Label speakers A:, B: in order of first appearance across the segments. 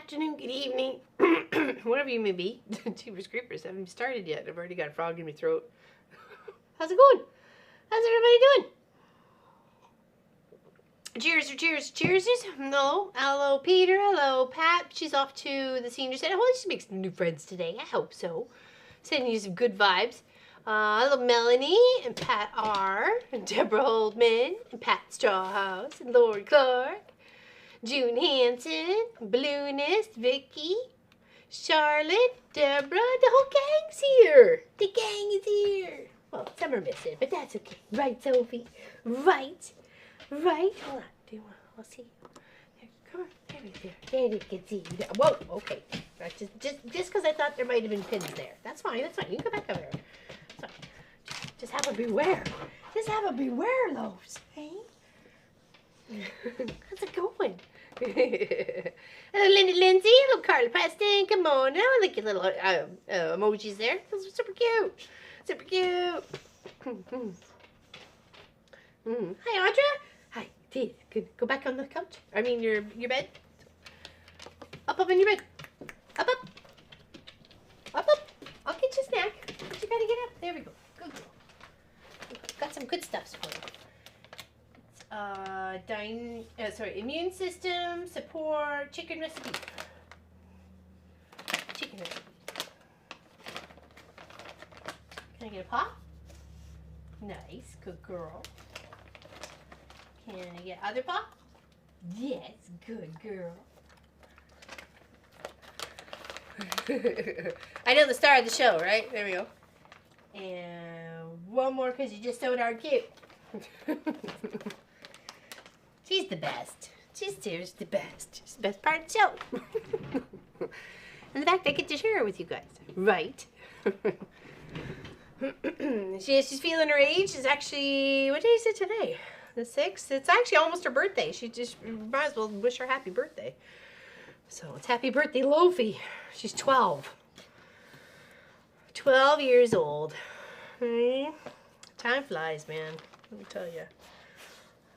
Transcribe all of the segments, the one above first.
A: afternoon, good evening, whatever you may be. Jeepers creepers, I haven't even started yet. I've already got a frog in my throat. How's it going? How's everybody doing? Cheers or cheers, cheerses. Hello, Peter. Hello, Pat. She's off to the senior center. Well, she makes some new friends today. I hope so. Sending you some good vibes. Hello, Melanie and Pat R. And Deborah Holdman and Pat Strawhouse and Lori Clark. June Hansen, Balloonist, Vicky, Charlotte, Deborah, the whole gang's here. The gang is here. Well, some are missing, but that's okay. Right, Sophie? Right? Right? Hold on. Do you want, I'll see you. There, come on. There you can see you. Whoa, okay. That's just because I thought there might have been pins there. That's fine, that's fine. You can go back over there. That's fine. Just have a beware. Just have a beware, Loaves. Hey? How's it going? Hello, Lindsay. Hello, Carla Preston. Come on now. I like your little emojis there. Those are super cute. Super cute. Hi, Audra. Hi. Good. Go back on the couch. I mean, your bed. Up in your bed. Up. I'll get you a snack. But you gotta get up. There we go. Good girl. Got some good stuff for you. Immune system support chicken recipe. Can I get a paw? Nice, good girl. Can I get other paw? Yes, good girl. I know the star of the show, right? There we go. And one more because you're just so darn cute. She's the best. She's the best. She's the best part of the show. And the fact I get to share it with you guys. Right? She's feeling her age. It's actually, what day is it today? The 6th? It's actually almost her birthday. She just might as well wish her happy birthday. So it's happy birthday, Loafy. She's 12. 12 years old. Time flies, man. Let me tell you.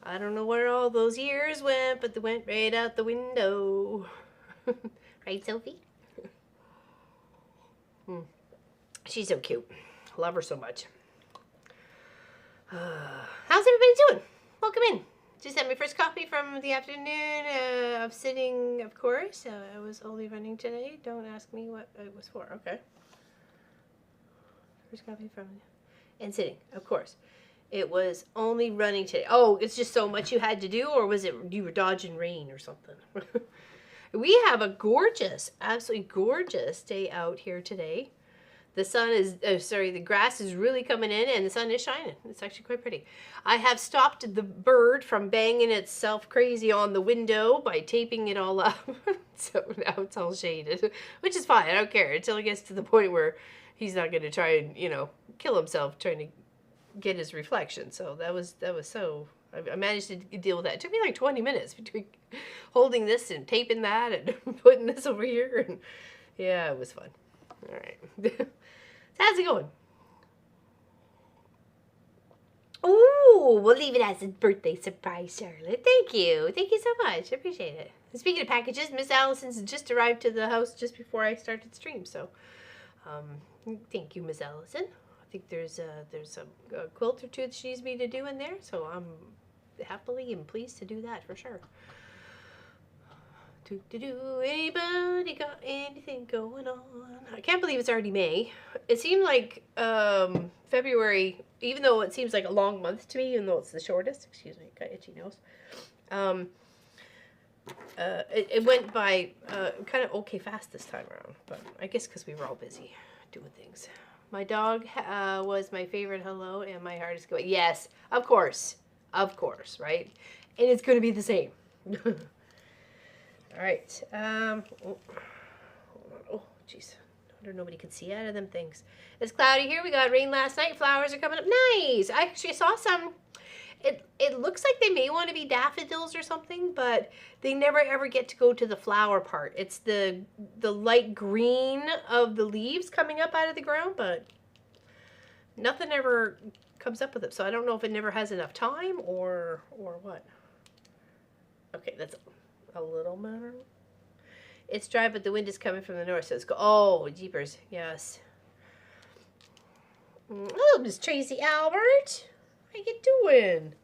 A: I don't know where all those years went, but they went right out the window. Right, Sophie? She's so cute. Love her so much. How's everybody doing? Welcome in. Just had my first coffee from the afternoon of sitting, of course. I was only running today. Don't ask me what it was for. Okay. First coffee from... And sitting, of course. It was only running today. Oh, it's just so much you had to do, or was it you were dodging rain or something? We have a gorgeous, absolutely gorgeous day out here today. The sun is, the grass is really coming in and the sun is shining. It's actually quite pretty. I have stopped the bird from banging itself crazy on the window by taping it all up. So now it's all shaded, which is fine. I don't care until it gets to the point where he's not going to try and, kill himself trying to get his reflection. So that was so, I managed to deal with that. It took me like 20 minutes between holding this and taping that and putting this over here. And yeah, it was fun. All right. So how's it going? Ooh, we'll leave it as a birthday surprise, Charlotte. Thank you. Thank you so much. I appreciate it. And speaking of packages, Miss Allison's just arrived to the house just before I started stream. So thank you, Miss Allison. I think there's a quilt or two that she needs me to do in there, so I'm happily and pleased to do that for sure. Anybody got anything going on? I can't believe it's already May. It seemed like February, even though it seems like a long month to me, even though it's the shortest. Excuse me, got itchy nose. It went by kind of okay fast this time around, but I guess because we were all busy doing things. My dog was my favorite hello, and my heart is going, yes, of course, right? And it's going to be the same. All right. Oh, jeez. I don't know, nobody could see out of them things. It's cloudy here. We got rain last night. Flowers are coming up. Nice. I actually saw some. It looks like they may want to be daffodils or something, but they never ever get to go to the flower part. It's the light green of the leaves coming up out of the ground, but nothing ever comes up with it. So I don't know if it never has enough time or what. Okay, that's a little better. It's dry, but the wind is coming from the north, so it's go. Oh, jeepers, yes. Oh, Miss Tracy Albert, how you doing?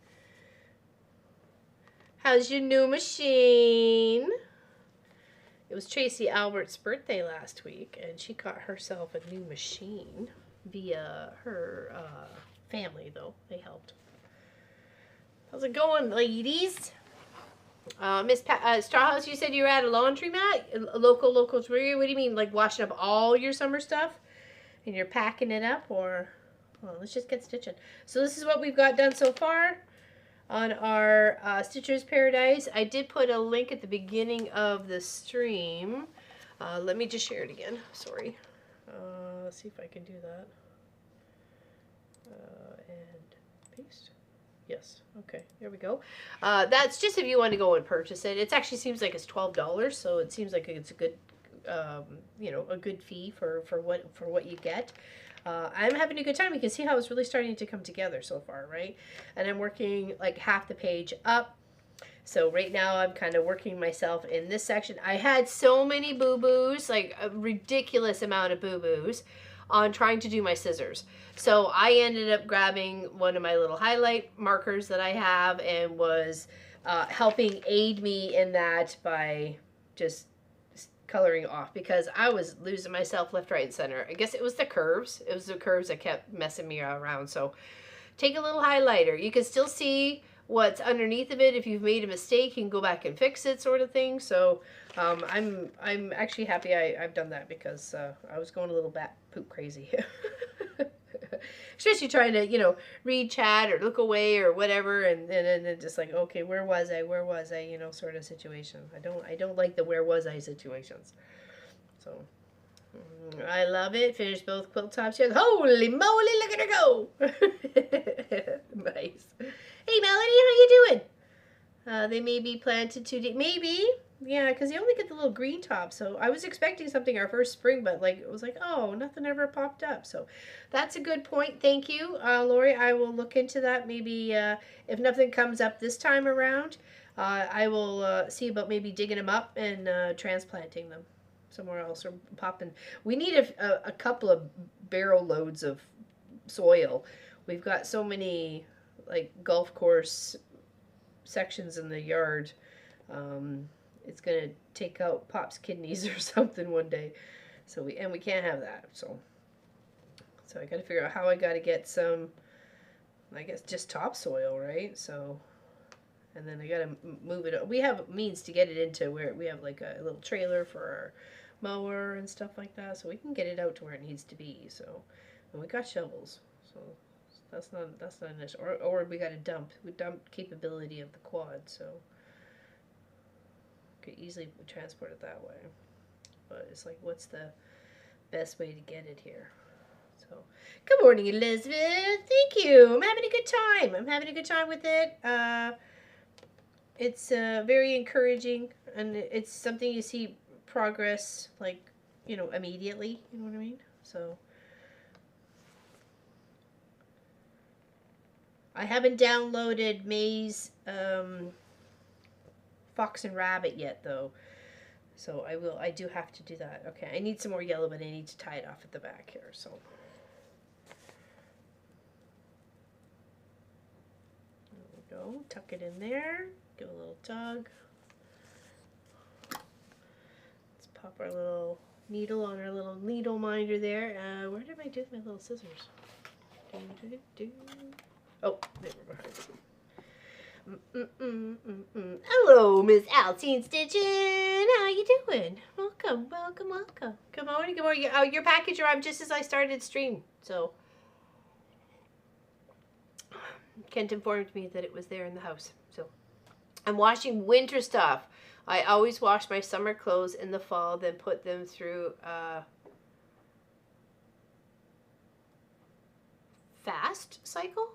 A: How's your new machine? It was Tracy Albert's birthday last week, and she got herself a new machine via her family, though. They helped. How's it going, ladies? Miss Strawhouse, you said you were at a laundromat? A local. What do you mean, like washing up all your summer stuff? And you're packing it up? Or, well, let's just get stitching. So this is what we've got done so far on our Stitcher's Paradise. I did put a link at the beginning of the stream. Let me just share it again. Sorry. Let's see if I can do that. And paste. Yes. Okay. There we go. That's just if you want to go and purchase it. It actually seems like it's $12, so it seems like it's a good, you know, a good fee for what you get. I'm having a good time. You can see how it's really starting to come together so far, right? And I'm working like half the page up. So right now I'm kind of working myself in this section. I had so many boo-boos, like a ridiculous amount of boo-boos on trying to do my scissors. So I ended up grabbing one of my little highlight markers that I have and was helping aid me in that by just coloring off, because I was losing myself left, right, and center. I guess it was the curves. It was the curves that kept messing me around. So take a little highlighter. You can still see what's underneath of it. If you've made a mistake, you can go back and fix it, sort of thing. So I'm actually happy I've done that, because I was going a little bat poop crazy. Especially trying to, you know, read chat or look away or whatever, and then just like, okay, where was I, you know, sort of situation. I don't like the where was I situations. So I love it. Finished both quilt tops. Holy moly, look at her go. Nice. Hey Melanie, how you doing? They may be planted today. Maybe. Yeah, because you only get the little green top. So I was expecting something our first spring, but like it was like, oh, nothing ever popped up. So that's a good point. Thank you, Lori. I will look into that. Maybe if nothing comes up this time around, I will see about maybe digging them up and transplanting them somewhere else, or popping. We need a couple of barrel loads of soil. We've got so many like golf course sections in the yard. It's gonna take out Pop's kidneys or something one day, so we can't have that. So I got to figure out how I got to get some, I guess, just topsoil, right? So, and then I got to move it. We have means to get it into where we have like a little trailer for our mower and stuff like that, so we can get it out to where it needs to be. So, and we got shovels, so that's not an issue. Or we got a dump. We dump capability of the quad, so could easily transport it that way. But it's like, what's the best way to get it here? So, good morning, Elizabeth. Thank you. I'm having a good time. I'm having a good time with it. It's very encouraging, and it's something you see progress, like, you know, immediately. You know what I mean? So, I haven't downloaded May's Fox and Rabbit yet, though. So I do have to do that. Okay, I need some more yellow, but I need to tie it off at the back here, so. There we go. Tuck it in there. Give it a little tug. Let's pop our little needle on our little needle minder there. Where did I do my little scissors? Oh, they were behind. Hello, Miss Altine Stitchin. How you doing? Welcome. Good morning. Oh, your package arrived just as I started stream. So Kent informed me that it was there in the house. So I'm washing winter stuff. I always wash my summer clothes in the fall, then put them through fast cycle.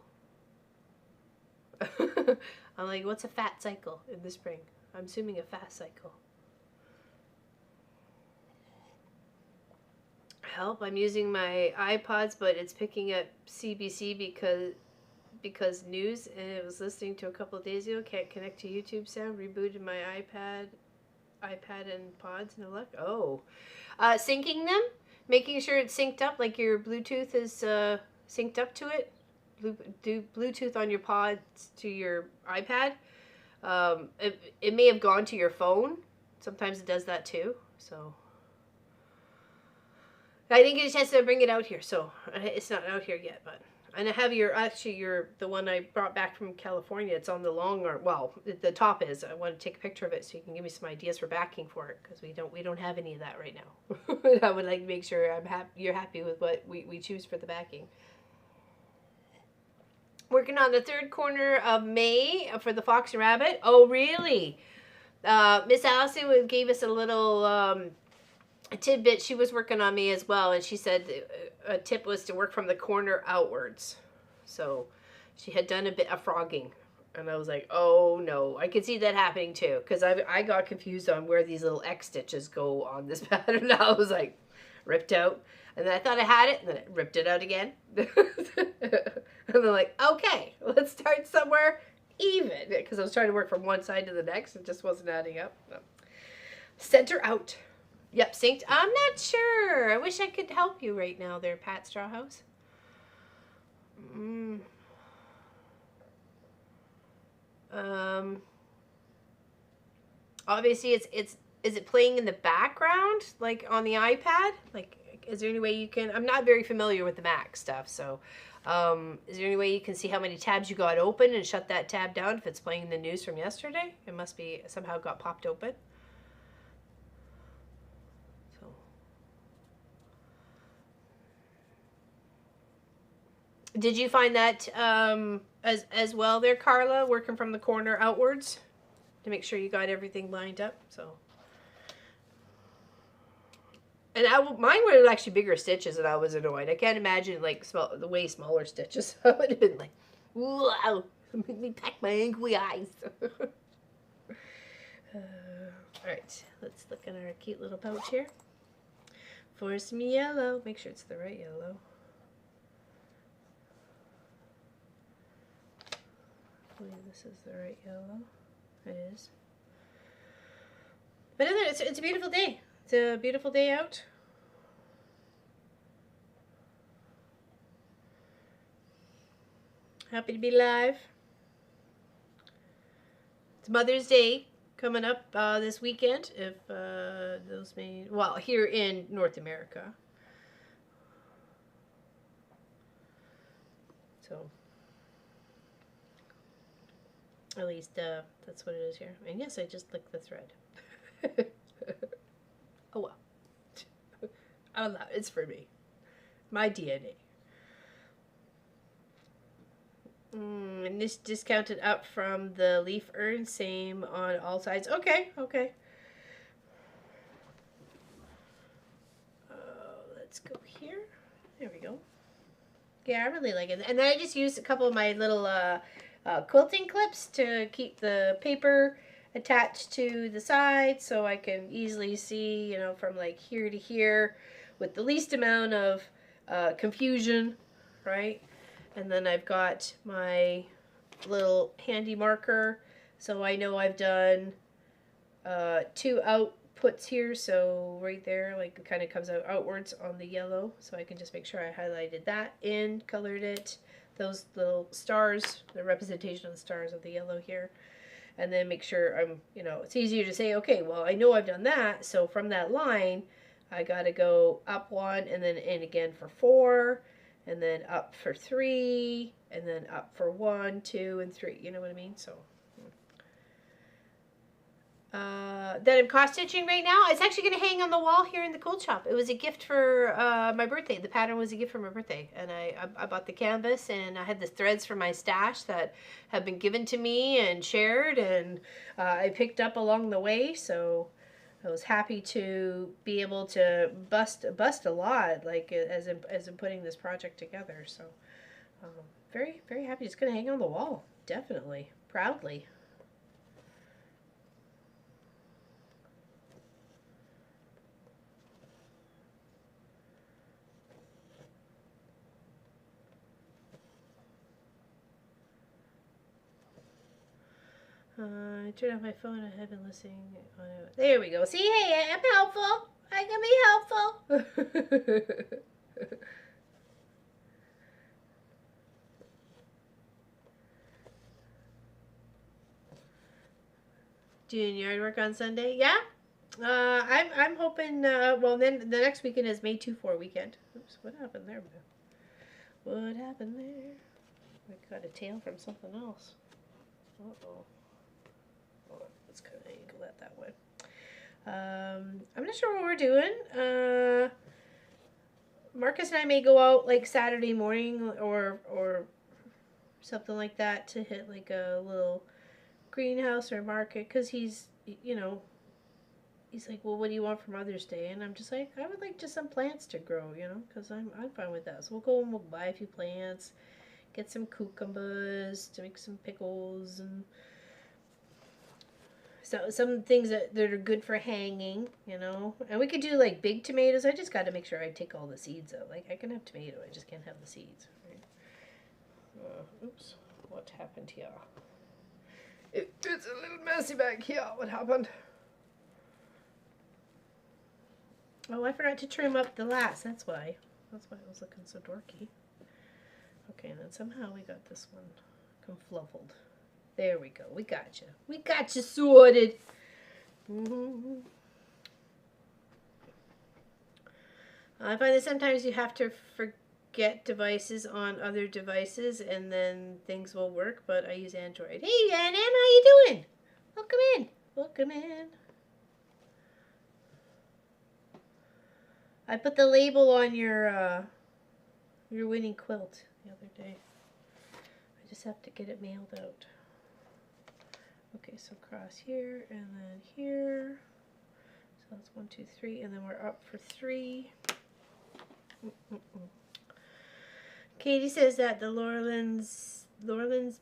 A: I'm like, what's a fat cycle in the spring? I'm assuming a fast cycle. Help, I'm using my iPods, but it's picking up CBC because news, and it was listening to a couple of days ago. Can't connect to YouTube sound. Rebooted my iPad. iPad and pods, no luck. Oh, syncing them, making sure it's synced up, like your Bluetooth is synced up to it. Do Bluetooth on your pods to your iPad. It may have gone to your phone. Sometimes it does that too. So I didn't get a chance to bring it out here, so it's not out here yet. But and I have the one I brought back from California. It's on the long arm. Well, the top is. I want to take a picture of it so you can give me some ideas for backing for it, because we don't have any of that right now. I would like to make sure you're happy with what we choose for the backing. Working on the third corner of May for the Fox and Rabbit. Oh, really? Miss Allison gave us a little tidbit. She was working on me as well, and she said a tip was to work from the corner outwards. So she had done a bit of frogging, and I was like, oh no, I could see that happening too, because I got confused on where these little X stitches go on this pattern. I was like, ripped out, and then I thought I had it, and then I ripped it out again. And then like, okay, let's start somewhere even, because I was trying to work from one side to the next. It just wasn't adding up. No. Center out. Yep, synced. I'm not sure. I wish I could help you right now there, Pat Strawhouse. Obviously is it playing in the background, like on the iPad? Like, is there any way you can, I'm not very familiar with the Mac stuff, so is there any way you can see how many tabs you got open and shut that tab down if it's playing the news from yesterday? It must be somehow got popped open. So did you find that as well there, Carla, working from the corner outwards to make sure you got everything lined up? So, and mine were actually bigger stitches, and I was annoyed. I can't imagine like the way smaller stitches. I would have been like, wow, make me pack my angry eyes. All right, let's look at our cute little pouch here. For some yellow, make sure it's the right yellow. I believe this is the right yellow. It is. But it's a beautiful day. It's a beautiful day out. Happy to be live. It's Mother's Day coming up this weekend, if those may, well, here in North America. So, at least that's what it is here. And yes, I just licked the thread. Oh well. I'll allow it. It's for me. My DNA. And this discounted up from the leaf urn, same on all sides. Okay, okay. Let's go here. There we go. Yeah, I really like it. And then I just used a couple of my little quilting clips to keep the paper attached to the side, so I can easily see, you know, from like here to here with the least amount of confusion, right? And then I've got my little handy marker, so I know I've done 2 outputs here, so right there, like, it kind of comes out outwards on the yellow, so I can just make sure I highlighted that in, colored it, those little stars, the representation of the stars of the yellow here, and then make sure I'm, you know, it's easier to say, okay, well, I know I've done that, so from that line, I gotta go up 1, and then in again for 4, and then up for 3, and then up for 1, 2, and 3. You know what I mean? So, then I'm cross stitching right now. It's actually going to hang on the wall here in the quilt shop. It was a gift for my birthday. The pattern was a gift for my birthday, and I bought the canvas, and I had the threads for my stash that have bbeen given to me and shared, and I picked up along the way. So I was happy to be able to bust a lot, like as in putting this project together. So very, very happy. It's going to hang on the wall, definitely, proudly. Turn off my phone. I have been listening. There we go. See, hey, I'm helpful. I can be helpful. Doing yard work on Sunday? Yeah. I'm hoping. Well, then the next weekend is May 2-4 weekend. Oops, what happened there? What happened there? I got a tail from something else. Uh-oh. Let's kind of angle that way. I'm not sure what we're doing. Marcus and I may go out like Saturday morning or something like that to hit like a little greenhouse or market, because he's, you know, he's like, well, what do you want for Mother's Day? And I'm just like, I would like just some plants to grow, you know, because I'm fine with that. So we'll go and we'll buy a few plants, get some cucumbers to make some pickles, and so some things that are good for hanging, you know. And we could do like big tomatoes. I just got to make sure I take all the seeds out. Like, I can have tomato, I just can't have the seeds. Right? Oops, what happened here? It's a little messy back here. What happened? Oh, I forgot to trim up the last. That's why. That's why it was looking so dorky. Okay, and then somehow we got this one confluffled. There we go. We got you. We got you sorted. I find that sometimes you have to forget devices on other devices, and then things will work, but I use Android. Hey, Ann, how you doing? Welcome in. Welcome in. I put the label on your winning quilt the other day. I just have to get it mailed out. Okay, so cross here and then here. So that's 1, 2, 3, and then we're up for 3. Katie says that the Laurelyn's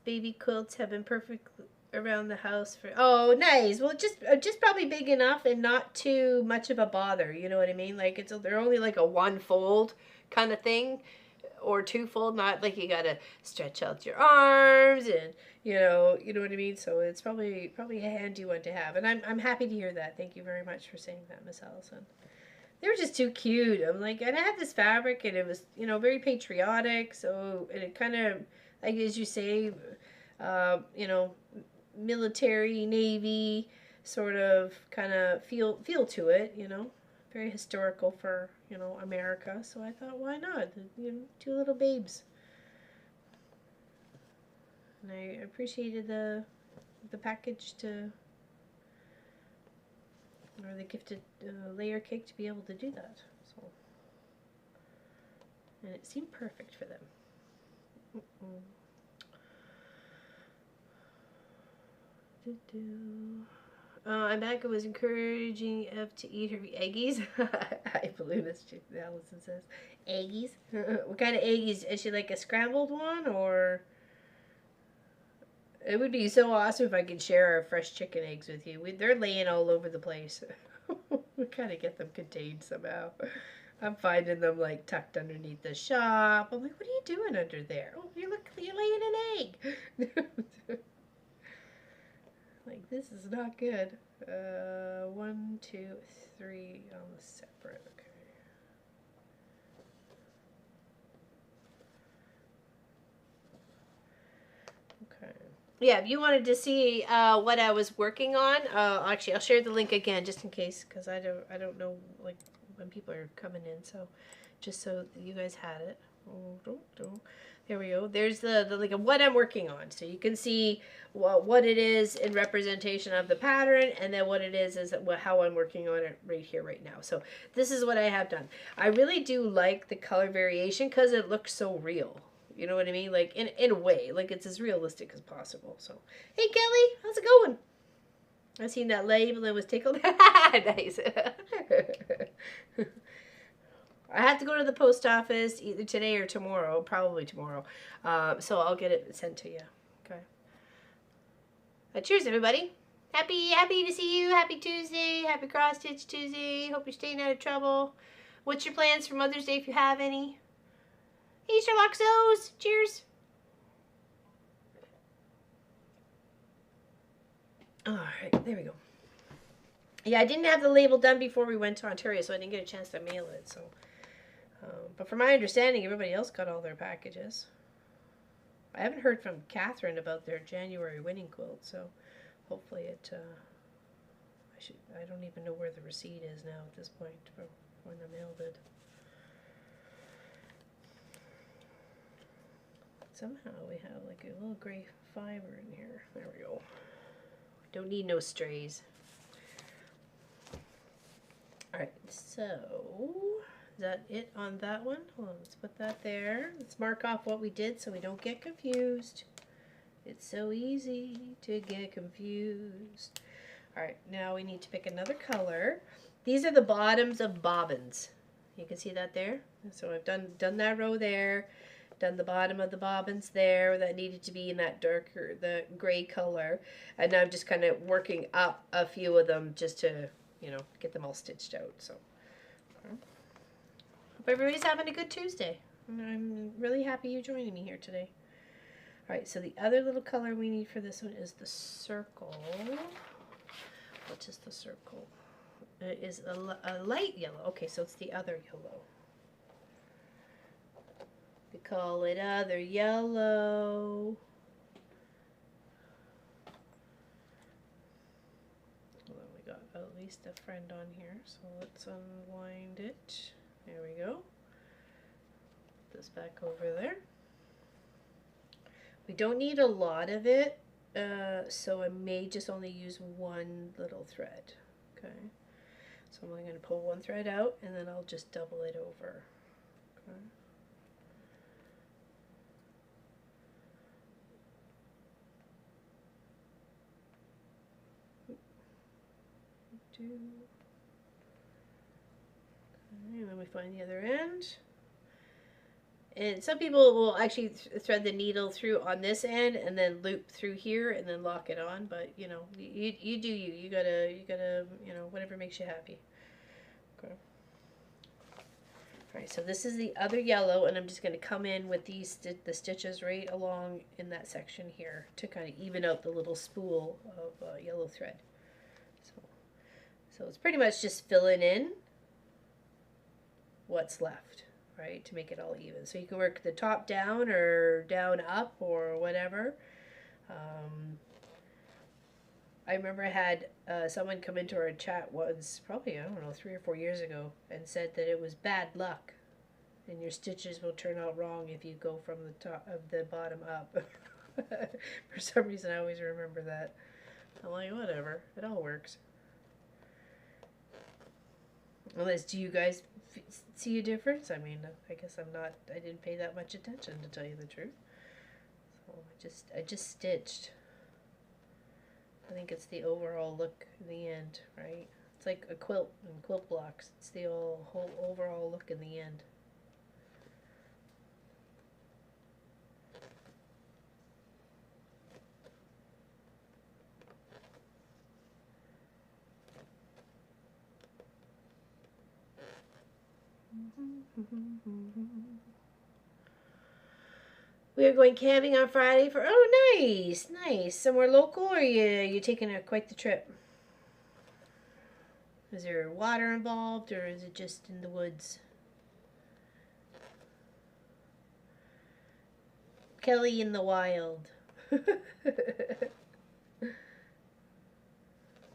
A: baby quilts have been perfect around the house for. Oh, nice. Well, just probably big enough and not too much of a bother. You know what I mean? Like they're only like a 1-fold kind of thing, or 2-fold. Not like you gotta stretch out your arms and you know what I mean. So it's probably a handy one to have. And I'm happy to hear that. Thank you very much for saying that, Miss Allison. They were just too cute. I'm like, and I had this fabric, and it was, you know, very patriotic. So, and it kind of, like as you say, you know, military, Navy sort of kind of feel to it, you know, very historical for, you know, America. So I thought, why not? You know, 2 little babes. And I appreciated the package to. Or the gifted layer cake to be able to do that. So, and it seemed perfect for them. Amanda was encouraging Ev to eat her eggies. I believe this. Allison says eggies. What kind of eggies? Is she like a scrambled one, or? It would be so awesome if I could share our fresh chicken eggs with you. They're laying all over the place. We kind of get them contained somehow. I'm finding them like tucked underneath the shop. I'm like, what are you doing under there? Oh, you're laying an egg. Like, this is not good. 1, 2, 3 on the separate. Okay. Yeah, if you wanted to see what I was working on, actually, I'll share the link again just in case, because I don't know like when people are coming in, so just so you guys had it. There we go. There's the link of what I'm working on, so you can see what it is in representation of the pattern, and then what it is how I'm working on it right here, right now. So this is what I have done. I really do like the color variation because it looks so real. You know what I mean? Like, in a way, like, it's as realistic as possible. So, hey, Kelly, how's it going? I seen that label and was tickled. Nice. I have to go to the post office either today or tomorrow, probably tomorrow. So I'll get it sent to you. Okay. Cheers, everybody. Happy to see you. Happy Tuesday. Happy Cross Stitch Tuesday. Hope you're staying out of trouble. What's your plans for Mother's Day if you have any? Hey, Sherlock Zoes. Cheers. All right, there we go. Yeah, I didn't have the label done before we went to Ontario, so I didn't get a chance to mail it. So, but from my understanding, everybody else got all their packages. I haven't heard from Catherine about their January winning quilt, so hopefully it. I don't even know where the receipt is now at this point for when I mailed it. Somehow we have like a little gray fiber in here. There we go. Don't need no strays. Alright, so is that it on that one? Hold on, let's put that there. Let's mark off what we did so we don't get confused. It's so easy to get confused. Alright, now we need to pick another color. These are the bottoms of bobbins. You can see that there? So I've done that row there. Done the bottom of the bobbins there that needed to be in that darker, the gray color. And now I'm just kind of working up a few of them just to, you know, get them all stitched out. So, hope everybody's having a good Tuesday. And I'm really happy you joining me here today. All right, so the other little color we need for this one is the circle. What is the circle? It is a light yellow. Okay, so it's the other yellow. We call it other yellow. Well, we got at least a friend on here, so let's unwind it. There we go. Put this back over there. We don't need a lot of it, so I may just only use one little thread. Okay, so I'm only going to pull one thread out, and then I'll just double it over. Okay. Okay, and then we find the other end. And some people will actually thread the needle through on this end and then loop through here and then lock it on. But you know, you do you. You gotta you know, whatever makes you happy. Okay. All right. So this is the other yellow, and I'm just gonna come in with these the stitches right along in that section here to kind of even out the little spool of yellow thread. So it's pretty much just filling in what's left, right, to make it all even. So you can work the top down or down up or whatever. I remember I had someone come into our chat once, probably, I don't know, 3 or 4 years ago, and said that it was bad luck and your stitches will turn out wrong if you go from the top of the bottom up. For some reason I always remember that. I'm like, whatever, it all works. Unless, do you guys see a difference? I mean, I guess I didn't pay that much attention, to tell you the truth. So I just stitched. I think it's the overall look in the end, right? It's like a quilt and quilt blocks. It's the whole overall look in the end. We are going camping on Friday for, oh, nice, nice. Somewhere local, or you taking quite the trip? Is there water involved, or is it just in the woods? Kelly in the wild.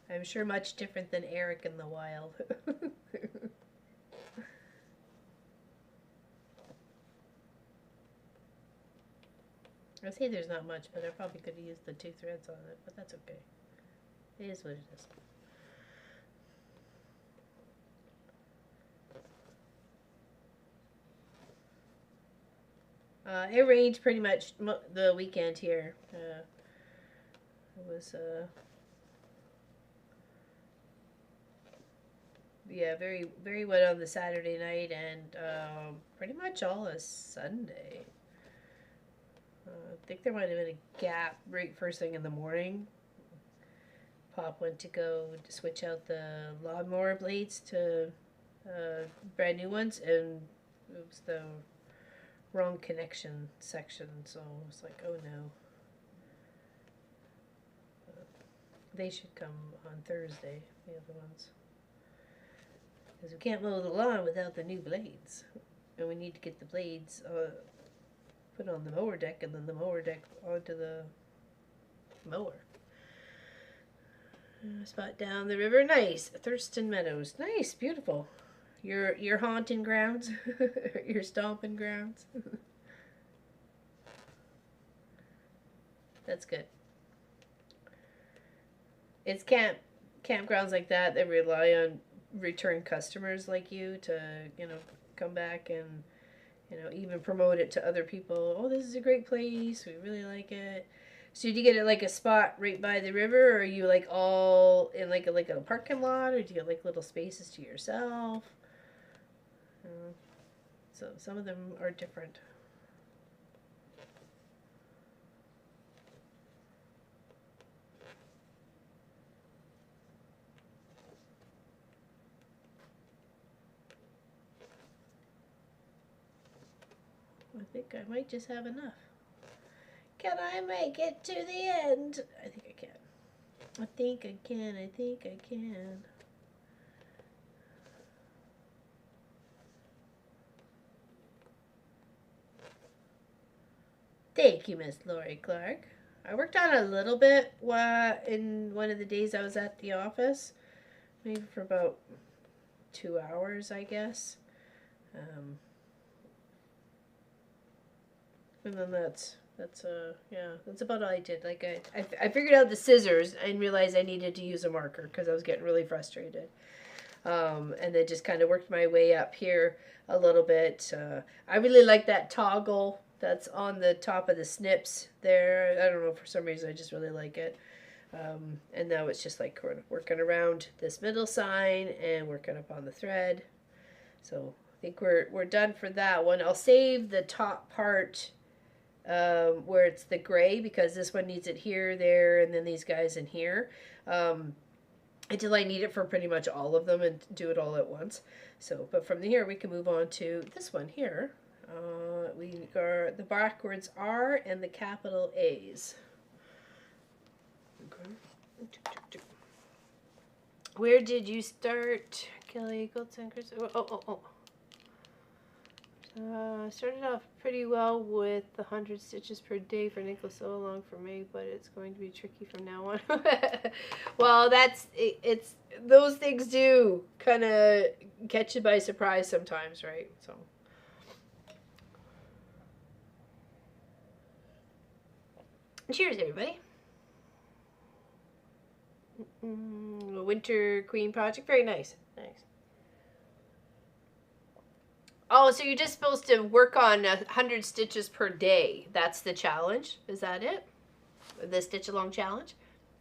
A: I'm sure much different than Eric in the wild. I say there's not much, but I probably could have used the 2 threads on it, but that's okay. It is what it is. It rained pretty much the weekend here. It was, yeah, very, very wet on the Saturday night, and pretty much all of Sunday. I think there might have been a gap right first thing in the morning. Pop went to go switch out the lawnmower blades to brand new ones, and it was the wrong connection section, so I was like, oh no. They should come on Thursday, the other ones. Because we can't mow the lawn without the new blades. And we need to get the blades put on the mower deck and then the mower deck onto the mower. Spot down the river. Nice. Thurston Meadows. Nice. Beautiful. Your haunting grounds. Your stomping grounds. That's good. It's campgrounds like that that rely on return customers like you to, come back and, even promote it to other people. Oh, this is a great place. We really like it. So do you get it like a spot right by the river, or are you like all in like a parking lot, or do you have like little spaces to yourself? So some of them are different. I think I might just have enough. Can I make it to the end? I think I can. I think I can. I think I can. Thank you, Miss Lori Clark. I worked on a little bit in one of the days I was at the office. Maybe for about 2 hours, I guess. And then that's about all I did. Like I figured out the scissors and realized I needed to use a marker because I was getting really frustrated. And then just kind of worked my way up here a little bit. I really like that toggle that's on the top of the snips there. I don't know, for some reason I just really like it. And now it's just like working around this middle sign and working up on the thread. So I think we're done for that one. I'll save the top part where it's the gray, because this one needs it here, there, and then these guys in here, until I need it for pretty much all of them and do it all at once. So, but from here we can move on to this one here. We got the backwards R and the capital A's. Okay. Where did you start, Kelly Goldson? Started off pretty well with the 100 stitches per day for nickel sew along for me, but it's going to be tricky from now on. Well, it's those things do kind of catch you by surprise sometimes, right? So. Cheers, everybody. Winter Queen project, very nice. Nice. Oh, so you're just supposed to work on 100 stitches per day. That's the challenge. Is that it? The stitch along challenge?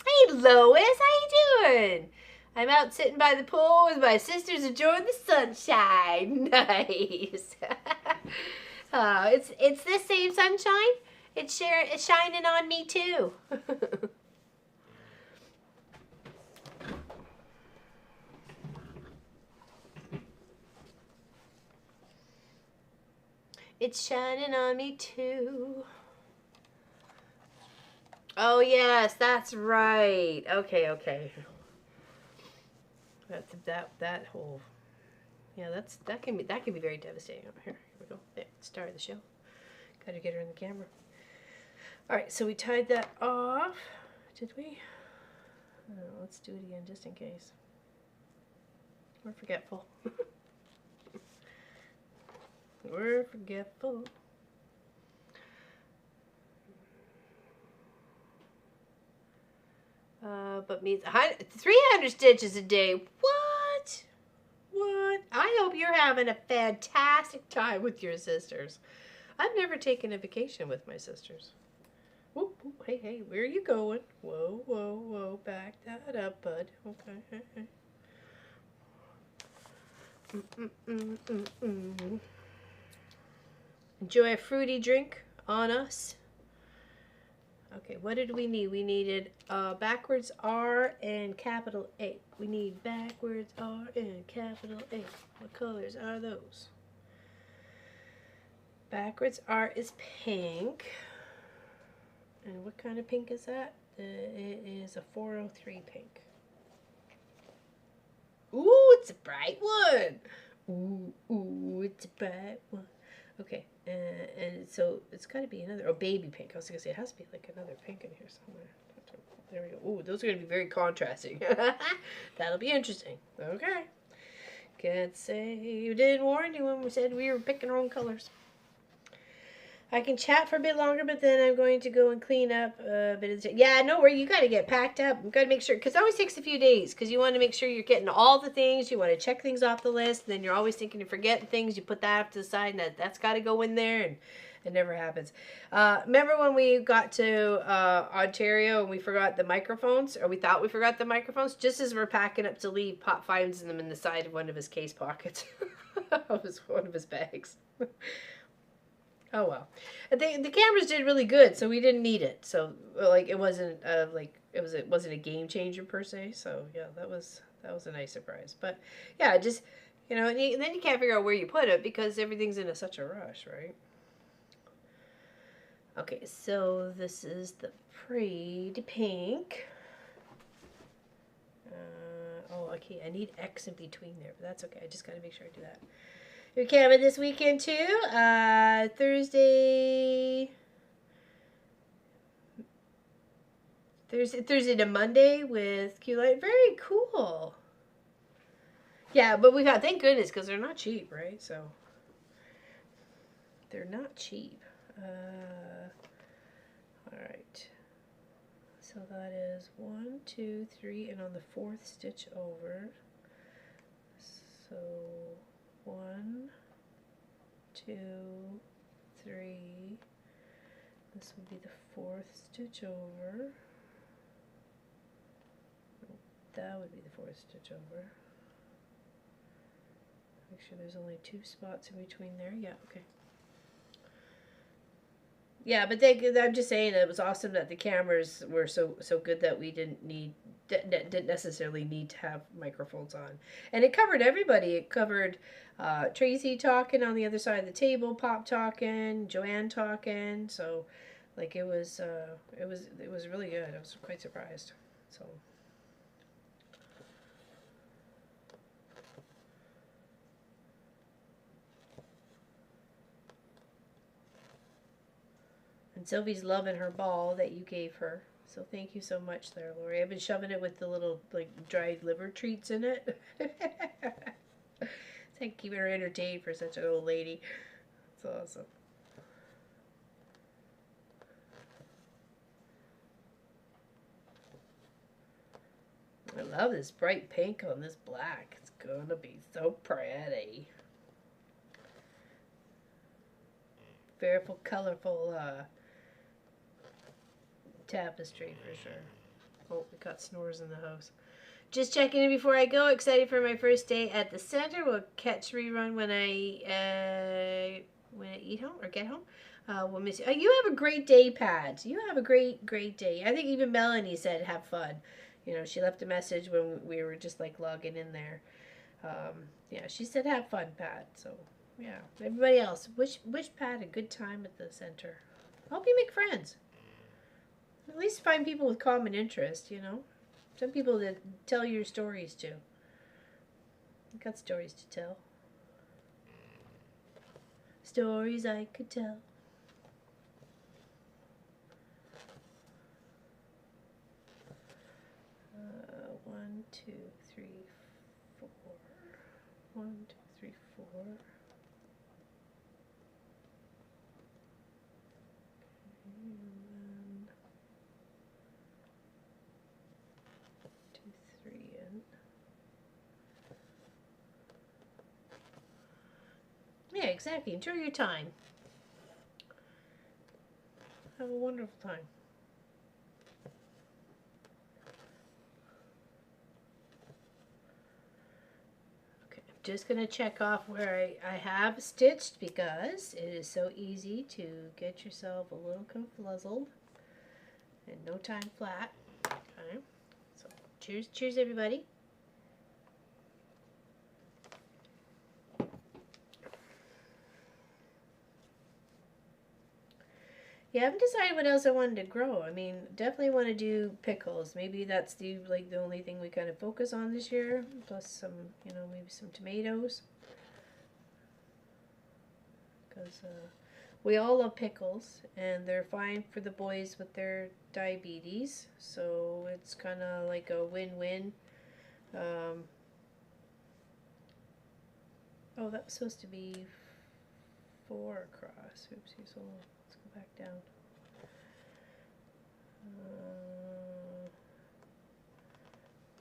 A: Hey, Lois, how you doing? I'm out sitting by the pool with my sisters enjoying the sunshine. Nice. It's this same sunshine. It's shining on me too. It's shining on me too. Oh yes, that's right. Okay. That's that whole. Yeah, that can be very devastating. Here we go. There, start of the show. Got to get her in the camera. All right, so we tied that off. Did we? Let's do it again just in case. We're forgetful. We're forgetful. But means 300 stitches a day. What? What? I hope you're having a fantastic time with your sisters. I've never taken a vacation with my sisters. Whoop, whoop, hey, where are you going? Whoa, back that up, bud. Okay, hey. Enjoy a fruity drink on us. Okay, what did we need? We needed backwards R and capital A. We need backwards R and capital A. What colors are those? Backwards R is pink. And what kind of pink is that? It is a 403 pink. Ooh, it's a bright one. Ooh, it's a bright one. Okay, and so it's got to be another, baby pink. I was going to say, it has to be like another pink in here somewhere. There we go. Ooh, those are going to be very contrasting. That'll be interesting. Okay. Can't say you didn't warn you when we said we were picking our own colors. I can chat for a bit longer, but then I'm going to go and clean up a bit of the... Yeah, no worry. You got to get packed up. You got to make sure... Because it always takes a few days. Because you want to make sure you're getting all the things. You want to check things off the list. Then you're always thinking you're forgetting things. You put that off to the side, and that's got to go in there. And it never happens. Remember when we got to Ontario and we forgot the microphones? Or we thought we forgot the microphones? Just as we're packing up to leave, Pop finds them in the side of one of his case pockets. One of his bags. Oh well, the cameras did really good, so we didn't need it. So like it wasn't it wasn't a game changer per se. So yeah, that was a nice surprise. But yeah, just and then you can't figure out where you put it because everything's in such a rush, right? Okay, so this is the pretty pink. Oh, okay, I need X in between there, but that's okay. I just gotta make sure I do that. Your cabin this weekend too. Thursday to Monday with Q-Light. Very cool. Yeah, but we got, thank goodness, because they're not cheap, right? So they're not cheap. All right. So that is 1, 2, 3, and on the 4th stitch over. So 1, 2, 3. This would be the 4th stitch over. That would be the 4th stitch over. Make sure there's only 2 spots in between there. Yeah, okay. Yeah, but I'm just saying it was awesome that the cameras were so good that we didn't necessarily need to have microphones on, and it covered everybody. It covered Tracy talking on the other side of the table, Pop talking, Joanne talking. So, like it was really good. I was quite surprised. So. And Sylvie's loving her ball that you gave her. So thank you so much there, Lori. I've been shoving it with the little like dried liver treats in it. It's like keeping her entertained for such an old lady. It's awesome. I love this bright pink on this black. It's gonna be so pretty. Very colorful tapestry for sure. Oh, we got snores in the house. Just checking in before I go. Excited for my first day at the center. We'll catch rerun when I eat home or get home. We'll miss you. You have a great day, Pat. You have a great day. I think even Melanie said have fun. She left a message when we were just like logging in there. Yeah, she said have fun, Pat. So yeah, everybody else, wish Pat a good time at the center. Hope you make friends. At least find people with common interest, Some people that tell your stories to. I've got stories to tell. Stories I could tell. One, two, three, four. 1, 2, 3, 4. Yeah, exactly. Enjoy your time. Have a wonderful time. Okay, I'm just going to check off where I have stitched because it is so easy to get yourself a little confluzzled and no time flat. Okay, so cheers everybody. Yeah, I haven't decided what else I wanted to grow. I mean, definitely want to do pickles. Maybe that's the only thing we kind of focus on this year. Plus some, maybe some tomatoes. Because we all love pickles, and they're fine for the boys with their diabetes. So it's kind of like a win-win. Oh, that was supposed to be 4 across. Oopsie, so let's go back down.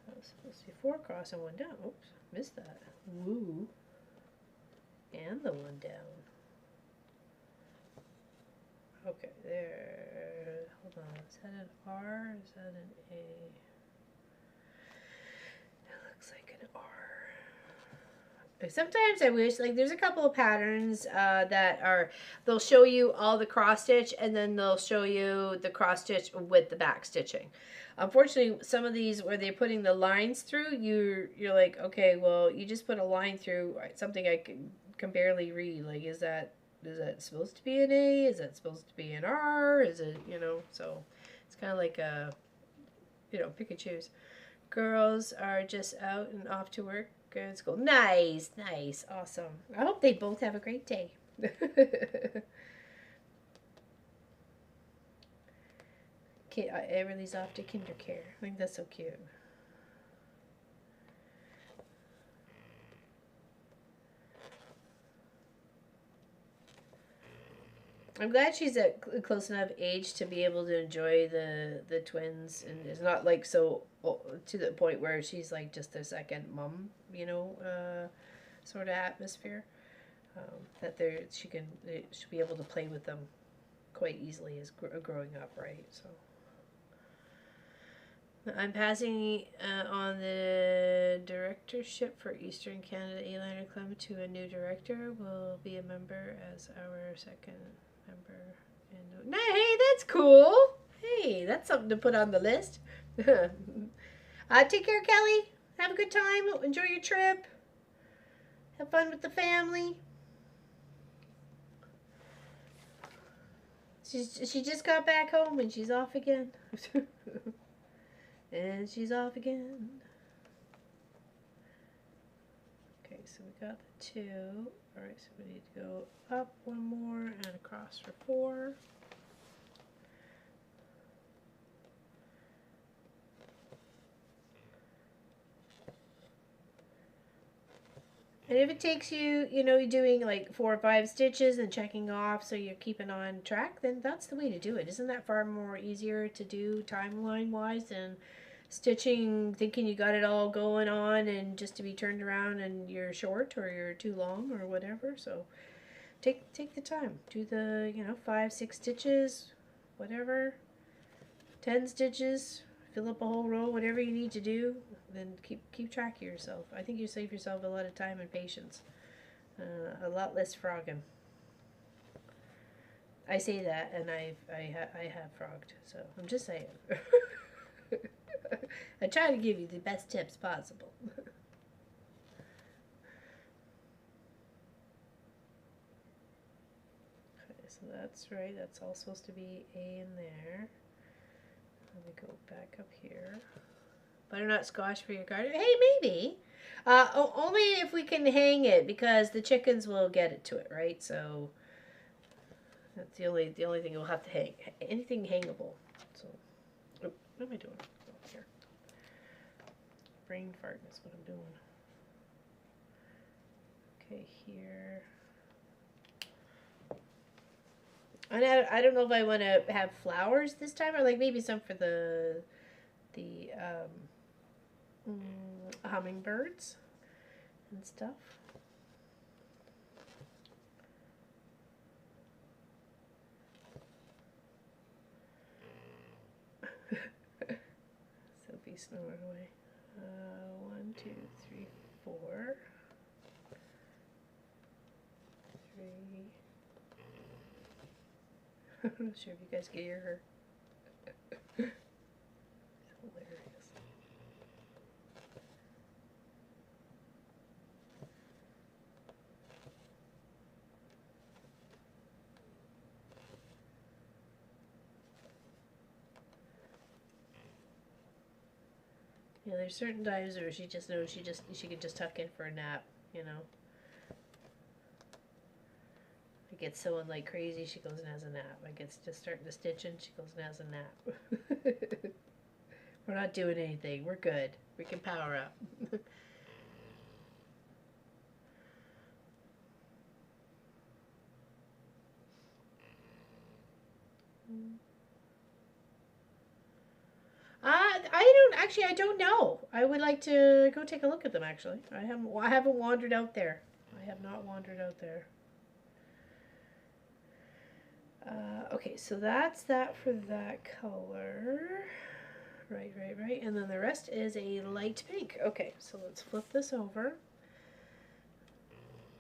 A: That was supposed to be 4 across and 1 down. Oops, missed that. Woo. And the 1 down. Okay, there. Hold on. Is that an R? Is that an A? It looks like an R. Sometimes I wish, like, there's a couple of patterns that are, they'll show you all the cross stitch and then they'll show you the cross stitch with the back stitching. Unfortunately, some of these where they're putting the lines through, you're like, okay, well, you just put a line through something I can barely read. Like, is that supposed to be an A? Is that supposed to be an R? Is it, so it's kind of like a, pick and choose. Girls are just out and off to work. Good school. Nice, nice, awesome. I hope they both have a great day. Everly's off to kinder care. I think that's so cute. I'm glad she's at close enough age to be able to enjoy the twins, and it's not like so to the point where she's like just a second mom, sort of atmosphere. That she'll be able to play with them quite easily as growing up, right? So I'm passing on the directorship for Eastern Canada A-Liner Club to a new director. Will be a member as our second member. And hey, that's cool. Hey, that's something to put on the list. Take care, Kelly. Have a good time. Enjoy your trip. Have fun with the family. She just got back home and she's off again. And she's off again. Okay, so we got the 2. Alright, so we need to go up 1 more and across for 4. And if it takes you, you're doing like 4 or 5 stitches and checking off so you're keeping on track, then that's the way to do it. Isn't that far more easier to do timeline-wise than stitching, thinking you got it all going on and just to be turned around and you're short or you're too long or whatever? So take the time. Do the, 5, 6 stitches, whatever, 10 stitches, fill up a whole row, whatever you need to do. Then keep track of yourself. I think you save yourself a lot of time and patience. A lot less frogging. I say that, and I have frogged, so I'm just saying. I try to give you the best tips possible. Okay, so that's right. That's all supposed to be A in there. Let me go back up here. Butternut squash for your garden? Hey, maybe. Only if we can hang it, because the chickens will get it to it, right? So that's the only thing we'll have to hang. Anything hangable. So, what am I doing? Oh, here. Brain fart is what I'm doing. Okay, here. I don't know if I want to have flowers this time, or like maybe some for the hummingbirds and stuff. Sophie snoring away. 1, 2, 3, 4. 3. I'm not sure if you guys can hear her. It's hilarious. Yeah, there's certain times where she just knows she can just tuck in for a nap, you know. I get sewing like crazy, she goes and has a nap. I get just starting to stitch and she goes and has a nap. We're not doing anything. We're good. We can power up. I don't know. I would like to go take a look at them. Actually, I haven't wandered out there. I have not wandered out there. Okay, so that's that for that color. Right. And then the rest is a light pink. Okay, so let's flip this over.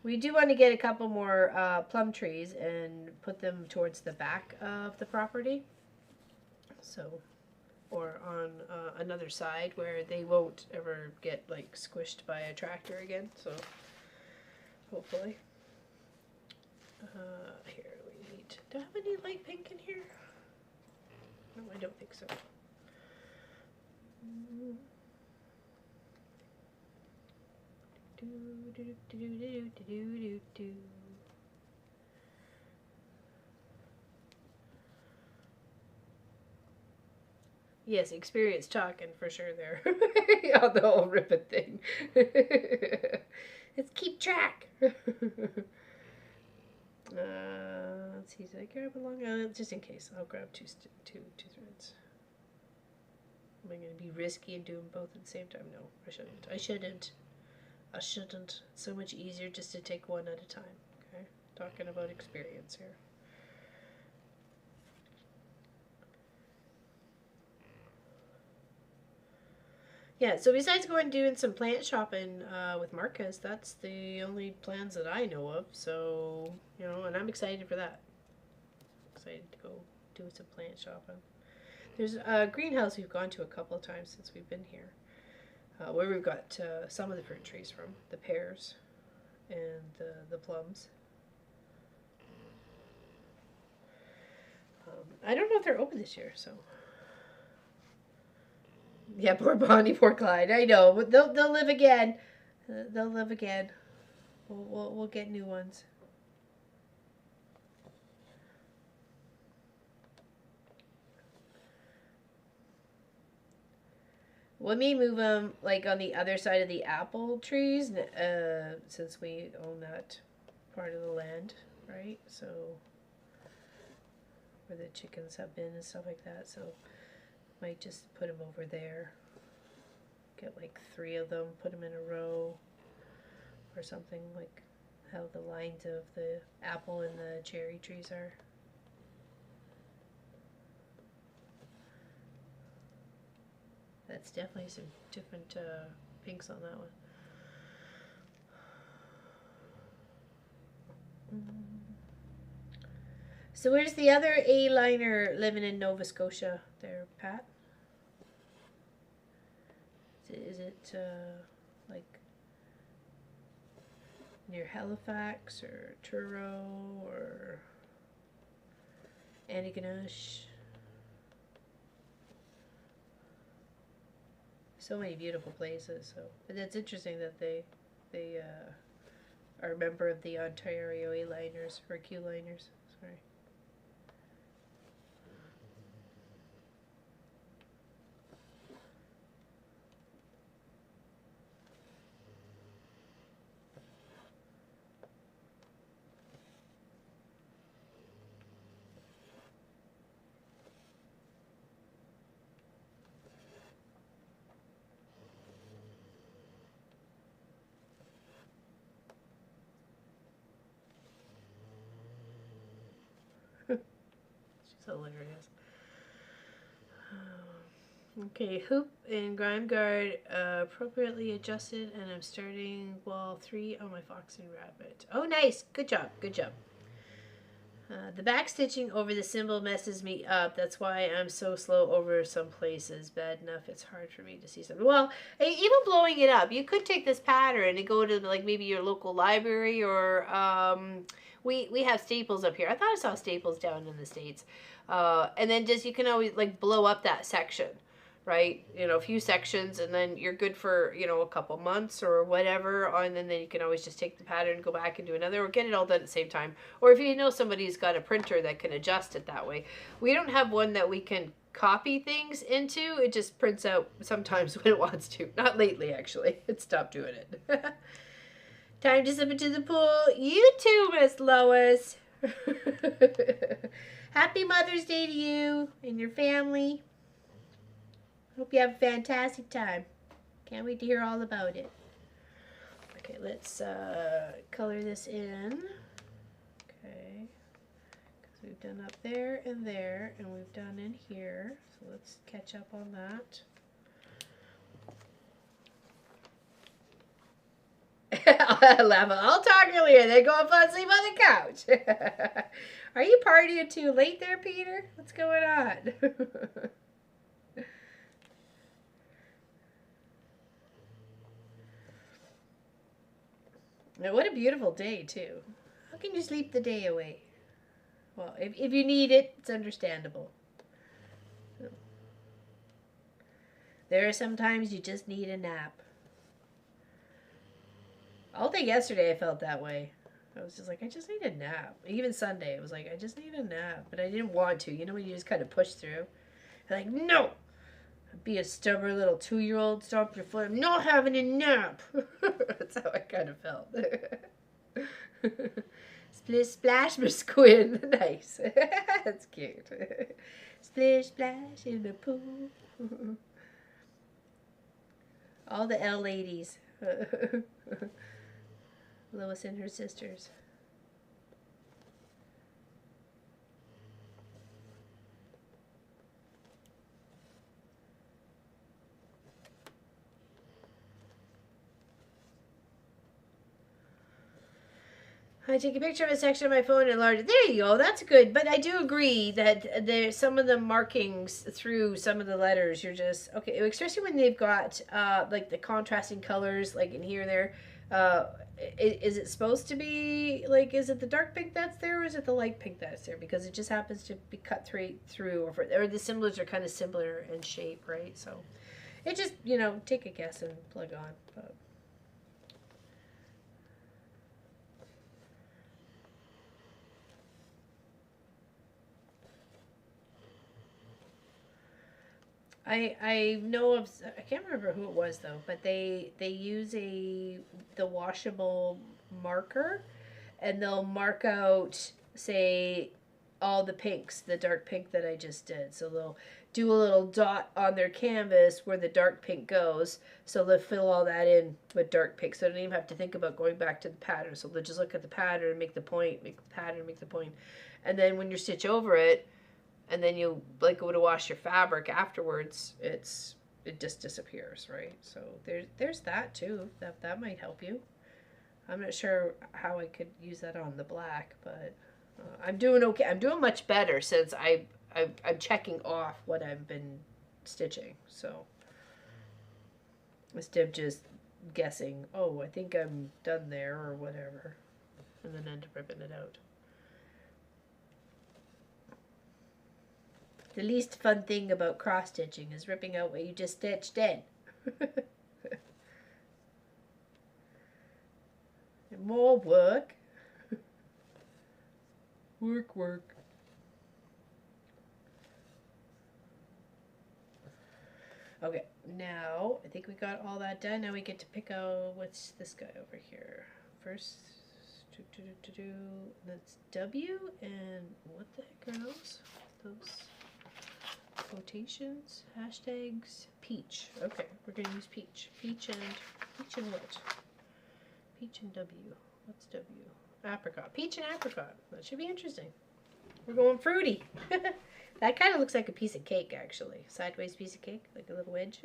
A: We do want to get a couple more plum trees and put them towards the back of the property. So, or on another side where they won't ever get like squished by a tractor again. So, hopefully. Here we need. Do I have any light pink in here? No, I don't think so. Yes, experience talking for sure there. On the whole ribbon thing. Let's keep track. Let's see, did I grab along? Just in case, I'll grab two threads. Am I going to be risky and do them both at the same time? No, I shouldn't. I shouldn't. It's so much easier just to take one at a time. Okay, talking about experience here. Yeah, so besides going and doing some plant shopping with Marcus, that's the only plans that I know of. So, you know, and I'm excited for that. Excited to go do some plant shopping. There's a greenhouse we've gone to a couple of times since we've been here, where we've got some of the fruit trees from, the pears and the plums. I don't know if they're open this year, so. Yeah, poor Bonnie, poor Clyde. I know, but they'll live again. They'll live again. We'll get new ones. We may move them like on the other side of the apple trees, since we own that part of the land, right? So where the chickens have been and stuff like that. So might just put them over there. Get like 3 of them, put them in a row or something, like how the lines of the apple and the cherry trees are. That's definitely some different pinks on that one. So where's the other A-liner living in Nova Scotia there, Pat? Is it like near Halifax or Truro or Antigonish? So many beautiful places. So, but it's interesting that they are a member of the Ontario A-liners or Q-liners. Sorry. She's hilarious. Okay, hoop and grime guard appropriately adjusted, and I'm starting wall 3 on my fox and rabbit. Oh, nice. Good job. Good job. The back stitching over the symbol messes me up. That's why I'm so slow over some places. Bad enough, it's hard for me to see something. Well, even blowing it up, you could take this pattern and go to like maybe your local library, or we have Staples up here. I thought I saw Staples down in the States. And then just, you can always like blow up that section, right? You know, a few sections, and then you're good for, you know, a couple months or whatever. And then you can always just take the pattern, go back and do another, or get it all done at the same time. Or if you know somebody's got a printer that can adjust it that way. We don't have one that we can copy things into. It just prints out sometimes when it wants to. Not lately, actually. It stopped doing it. Time to slip into the pool. You too, Miss Lois. Happy Mother's Day to you and your family. Hope you have a fantastic time. Can't wait to hear all about it. Okay, let's color this in. Okay, because we've done up there, and we've done in here. So let's catch up on that. I'll talk earlier, then go and fall asleep on the couch. Are you partying too late there, Peter? What's going on? Now, what a beautiful day, too. How can you sleep the day away? Well, if you need it, it's understandable. There are some times you just need a nap. All day yesterday I felt that way. I was just like, I just need a nap. Even Sunday, I was like, I just need a nap. But I didn't want to. You know when you just kind of push through? I'm like, no! Be a stubborn little 2-year-old, stomp your foot. I'm not having a nap. That's how I kind of felt. Splish splash, Miss Quinn. Nice. That's cute. Splish splash in the pool. All the L ladies. Lois and her sisters. I take a picture of a section of my phone and enlarge it. There you go. That's good. But I do agree that there's some of the markings through some of the letters. You're just, okay, especially when they've got like the contrasting colors, like in here and there. Is it supposed to be, like, is it the dark pink that's there, or is it the light pink that's there? Because it just happens to be cut through, or the symbols are kind of similar in shape, right? So it just, you know, take a guess and plug on. But I know of, I can't remember who it was though, but they use the washable marker, and they'll mark out, say, all the pinks, the dark pink that I just did. So they'll do a little dot on their canvas where the dark pink goes, so they'll fill all that in with dark pink, so they don't even have to think about going back to the pattern. So they'll just look at the pattern, make the point, make the pattern, make the point, and then when you stitch over it, and then you like go to wash your fabric afterwards, it just disappears, right? So there's that too. That might help you. I'm not sure how I could use that on the black, but I'm doing okay. I'm doing much better since I'm checking off what I've been stitching. So instead of just guessing, oh, I think I'm done there or whatever, and then end up ripping it out. The least fun thing about cross-stitching is ripping out what you just stitched in. More work. Work. Okay, now I think we got all that done. Now we get to pick out, what's this guy over here? First, that's W, and what the heck are those? Quotations, hashtags, peach. Okay, we're gonna use peach. Peach and what? Peach and W. What's W? Apricot. Peach and apricot. That should be interesting. We're going fruity. That kind of looks like a piece of cake, actually. Sideways piece of cake, like a little wedge.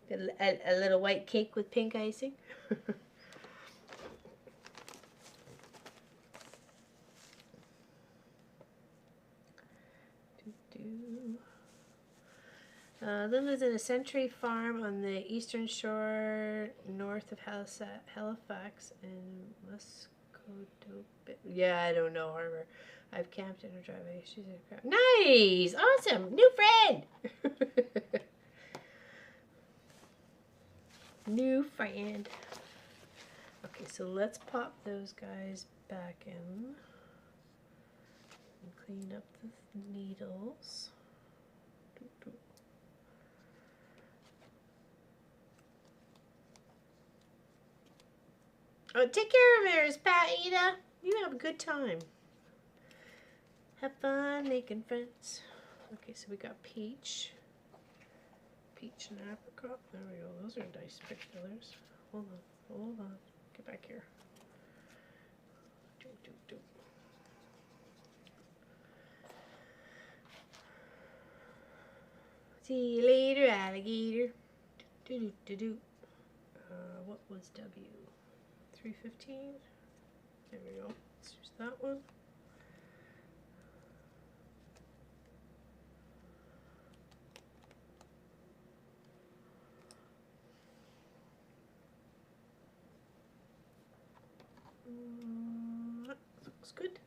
A: a little white cake with pink icing. Lynn lives in a century farm on the eastern shore, north of Halifax and Muscodobe. Yeah, I don't know, Harbor. I've camped in her driveway. She's a crap. Nice! Awesome! New friend! New friend. Okay, so let's pop those guys back in. And clean up the needles. Oh, take care of yours, Pat Ada. You have a good time. Have fun making friends. Okay, so we got peach. Peach and apricot. There we go. Those are nice big colors. Hold on. Hold on. Get back here. See you later, alligator. What was W? 315. There we go. Let's use that one. That looks good.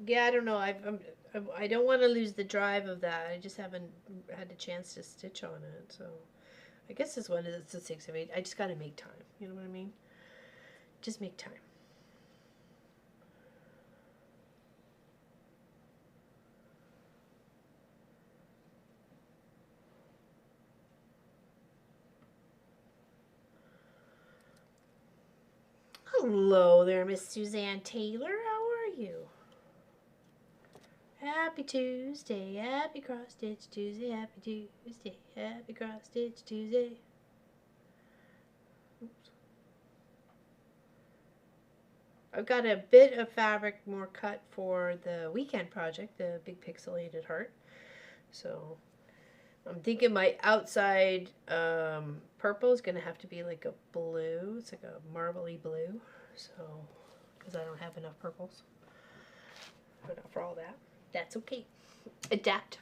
A: Yeah, I don't know. I don't want to lose the drive of that. I just haven't had a chance to stitch on it. So I guess this one is a 6 of 8. I just got to make time. You know what I mean? Just make time. Hello there, Miss Suzanne Taylor. How are you? Happy Tuesday, happy cross stitch Tuesday, happy Tuesday, happy cross stitch Tuesday. Oops. I've got a bit of fabric more cut for the weekend project, the big pixelated heart. So I'm thinking my outside purple is going to have to be like a blue. It's like a marbly blue. So, because I don't have enough purples. But not for all that. That's okay. Adapt.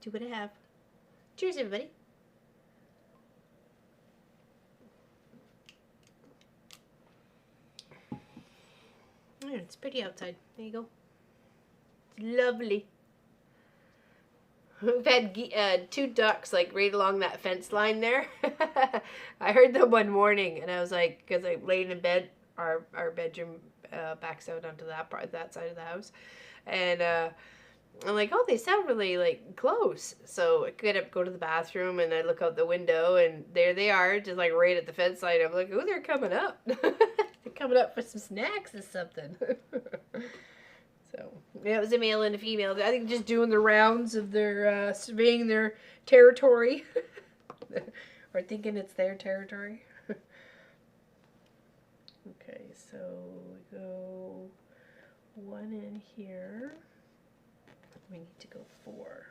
A: Do what I have. Cheers, everybody. Yeah, it's pretty outside. There you go. It's lovely. We've had 2 ducks like right along that fence line there. I heard them one morning, and I was like, because I laid in bed, our bedroom backs out onto that side of the house, and I'm like, oh, they sound really like close. So I get up, go to the bathroom, and I look out the window, and there they are, just like right at the fence line. I'm like, oh, they're coming up. They're coming up for some snacks or something. So yeah, it was a male and a female. I think just doing the rounds of their surveying their territory, or thinking it's their territory. Okay, so we go 1 in here. We need to go 4.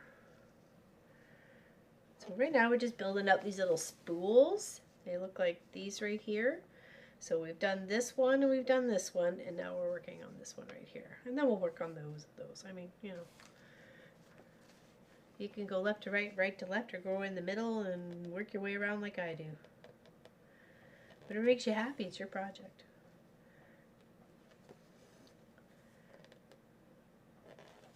A: So right now we're just building up these little spools. They look like these right here. So we've done this one and we've done this one, and now we're working on this one right here. And then we'll work on those. I mean, you know, you can go left to right, right to left, or go in the middle and work your way around like I do. Whatever makes you happy, it's your project.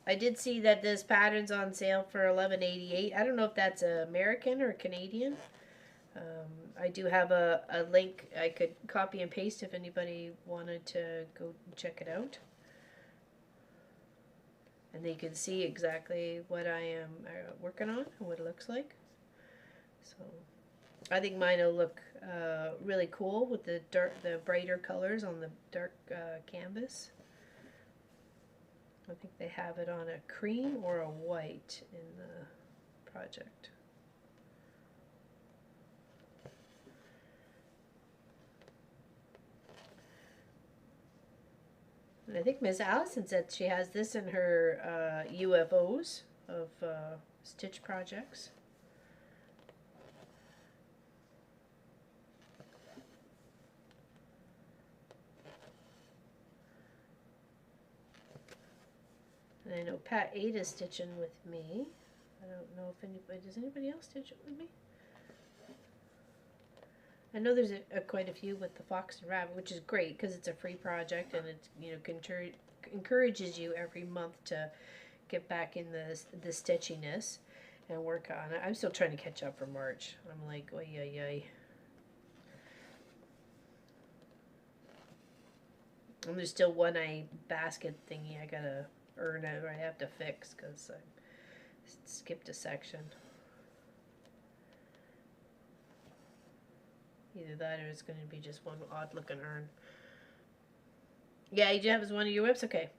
A: I did see that this pattern's on sale for $11.88. I don't know if that's American or Canadian. I do have a link I could copy and paste if anybody wanted to go check it out. And they can see exactly what I am working on and what it looks like. So I think mine will look really cool with the brighter colors on the dark canvas. I think they have it on a cream or a white in the project. And I think Miss Allison said she has this in her UFOs of stitch projects. And I know Pat Ada's stitching with me. I don't know if anybody, does anybody else stitch it with me? I know there's quite a few with the fox and rabbit, which is great because it's a free project and it encourages you every month to get back in the stitchiness and work on it. I'm still trying to catch up for March. I'm like, oy, oy, oy. And there's still one eye basket thingy I gotta earn out or I have to fix because I skipped a section. Either that or it's going to be just one odd looking urn. Yeah, you have as one of your whips? Okay.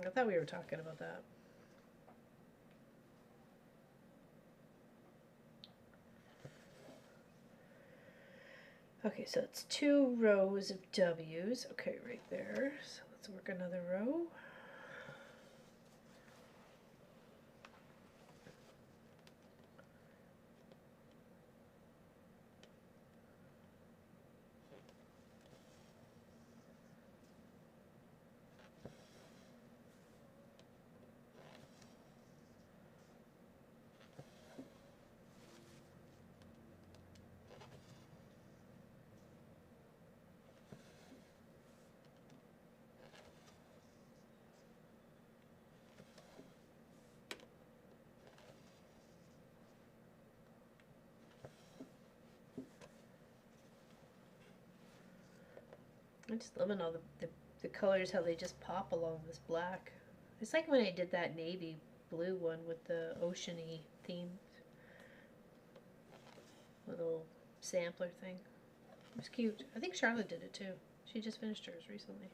A: I thought we were talking about that. Okay, so it's 2 rows of W's. Okay, right there. So let's work another row. I'm just loving all the colors, how they just pop along this black. It's like when I did that navy blue one with the oceany theme. Little sampler thing. It was cute. I think Charlotte did it too. She just finished hers recently.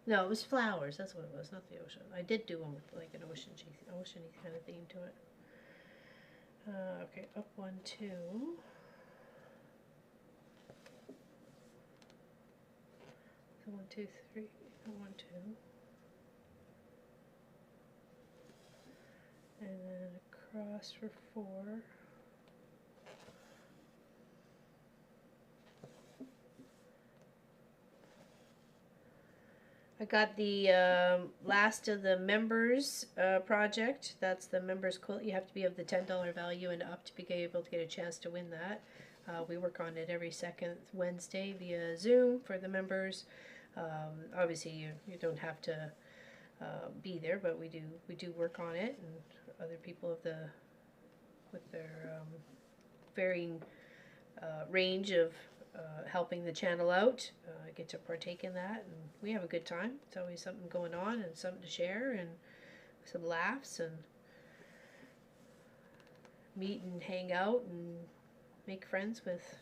A: No, it was flowers. That's what it was, not the ocean. I did do one with like an oceany kind of theme to it. Okay, up 1, 2. So 1, 2, 3. 1, 2. And then across for 4. I got the last of the members project. That's the members quilt. You have to be of the $10 value and up to be able to get a chance to win that. We work on it every second Wednesday via Zoom for the members. Obviously, you don't have to be there, but we do work on it, and other people of with their varying range of helping the channel out get to partake in that, and we have a good time. It's always something going on and something to share and some laughs and meet and hang out and make friends with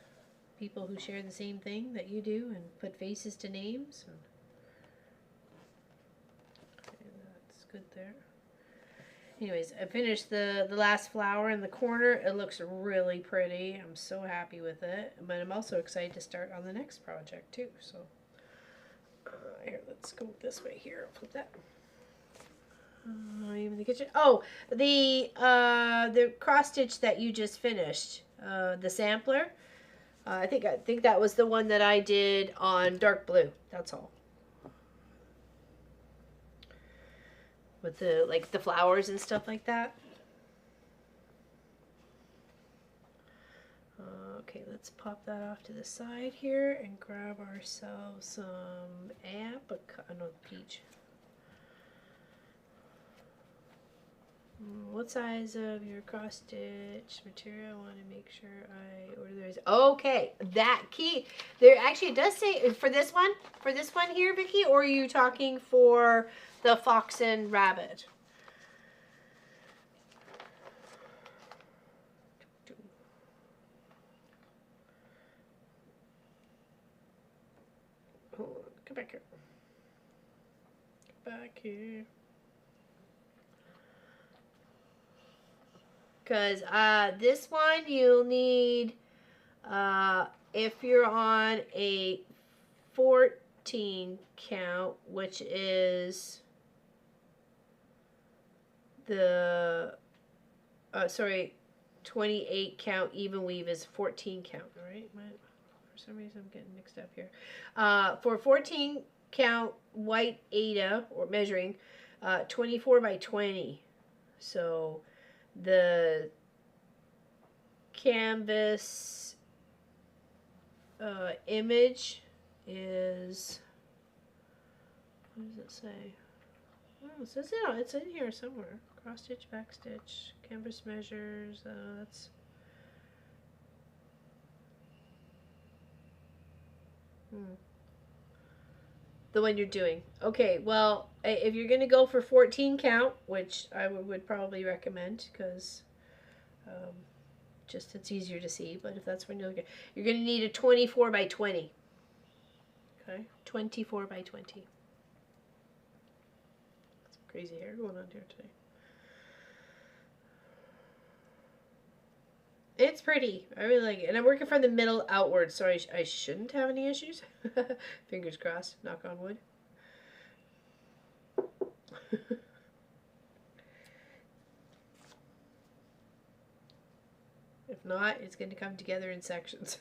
A: people who share the same thing that you do and put faces to names. And that's good there. Anyways, I finished the last flower in the corner. It looks really pretty. I'm so happy with it. But I'm also excited to start on the next project too. So here, let's go this way here. I'll flip that. Even the kitchen. Oh, the cross stitch that you just finished, the sampler. I think that was the one that I did on dark blue. That's all. With the flowers and stuff like that. Okay, let's pop that off to the side here and grab ourselves some apricot, no, peach. What size of your cross stitch material? I want to make sure I order those. Okay, that key. There actually it does say for this one here, Vicki, or are you talking for the fox and rabbit? Hold on, come back here. Come back here. Because this one you'll need, if you're on a 14 count, which is the, 28 count even weave is 14 count, all right? For some reason I'm getting mixed up here. For 14 count white Ada, or measuring, 24 by 20. So The canvas image is, what does it say? Oh, it says, yeah, it's in here somewhere. Cross stitch, back stitch, canvas measures. That's. The one you're doing. Okay, well, if you're going to go for 14 count, which I would probably recommend because just it's easier to see, but if that's when you're looking, you're going to need a 24 by 20. Okay, 24 by 20. Some crazy hair going on here today. It's pretty. I really like it. And I'm working from the middle outwards, so I shouldn't have any issues. Fingers crossed. Knock on wood. If not, it's going to come together in sections.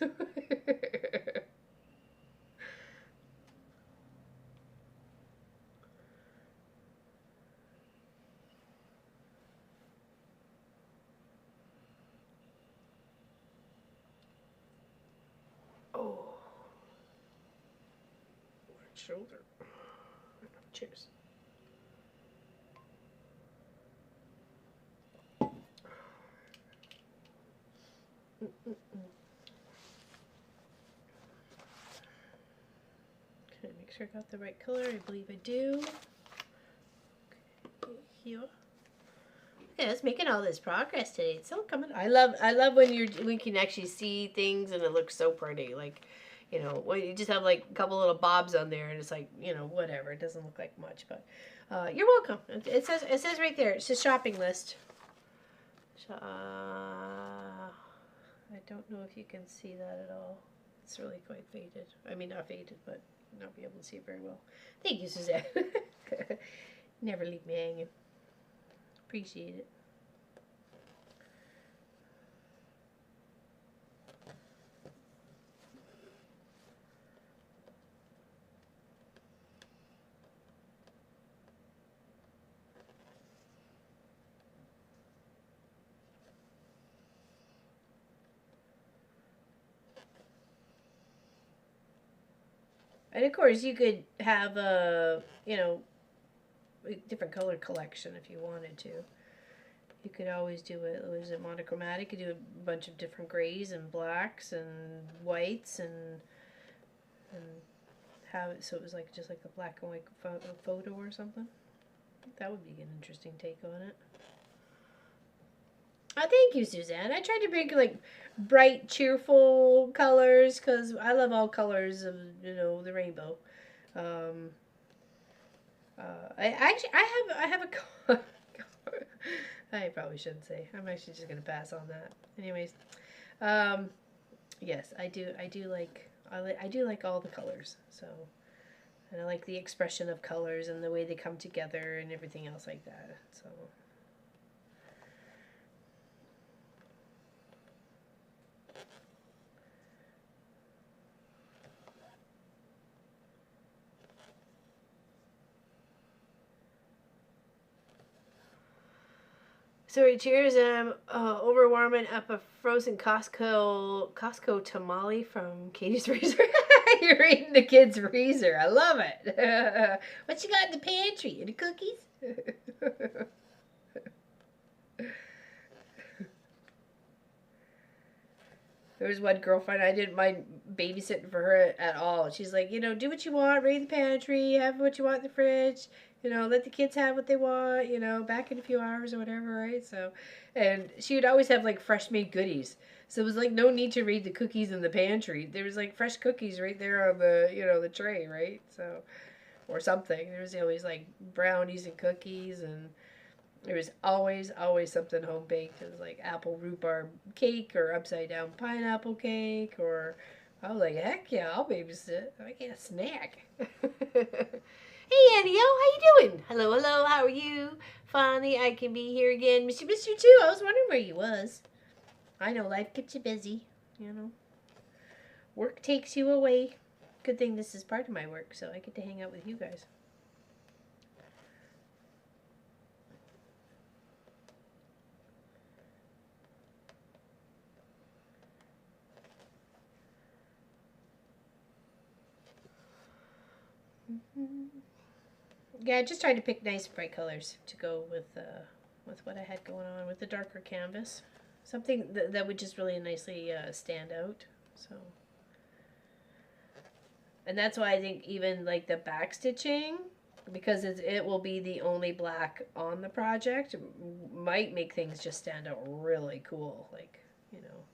A: Oh. Shoulder. Cheers. Okay, make sure I got the right color. I believe I do. Okay, here. Okay, it's making all this progress today. It's still coming. I love when you can actually see things and it looks so pretty. Like, you know, when you just have like a couple little bobs on there and it's like, you know, whatever. It doesn't look like much, but you're welcome. It says right there. It's a shopping list. I don't know if you can see that at all. It's really quite faded. I mean, not faded, but not be able to see it very well. Thank you, Suzanne. Never leave me hanging. Appreciate it. And of course, you could have a, you know, a different color collection if you wanted to. You could always do it. Was it monochromatic? You could do a bunch of different grays and blacks and whites and have it so it was like just like a black and white photo or something. I think that would be an interesting take on it. Oh, thank you, Suzanne. I tried to bring like bright, cheerful colors because I love all colors of, you know, the rainbow. I have a. I probably shouldn't say. I'm actually just gonna pass on that. Anyways, yes, I do like all the colors. So, and I like the expression of colors and the way they come together and everything else like that. So. Sorry, cheers. I'm overwarming up a frozen Costco tamale from Katie's freezer. You're eating the kids' freezer. I love it. What you got in the pantry? Any cookies? There was one girlfriend, I didn't mind babysitting for her at all. She's like, you know, do what you want, raid the pantry, have what you want in the fridge, you know, let the kids have what they want, you know, back in a few hours or whatever, right? So, and she would always have like fresh made goodies. So it was like no need to read the cookies in the pantry. There was like fresh cookies right there on the, you know, the tray, right? So, or something. There was always like brownies and cookies and there was always something home baked. It was like apple rhubarb cake or upside down pineapple cake or I was like, heck yeah, I'll babysit. I get a snack. Hey Annie, how you doing? Hello, how are you? Finally, I can be here again. Missed you too. I was wondering where you was. I know life gets you busy, you know. Work takes you away. Good thing this is part of my work, so I get to hang out with you guys. Yeah, I just tried to pick nice bright colors to go with what I had going on with the darker canvas. Something that would just really nicely stand out. So, and that's why I think even like the back stitching, because it will be the only black on the project, might make things just stand out really cool, like, you know,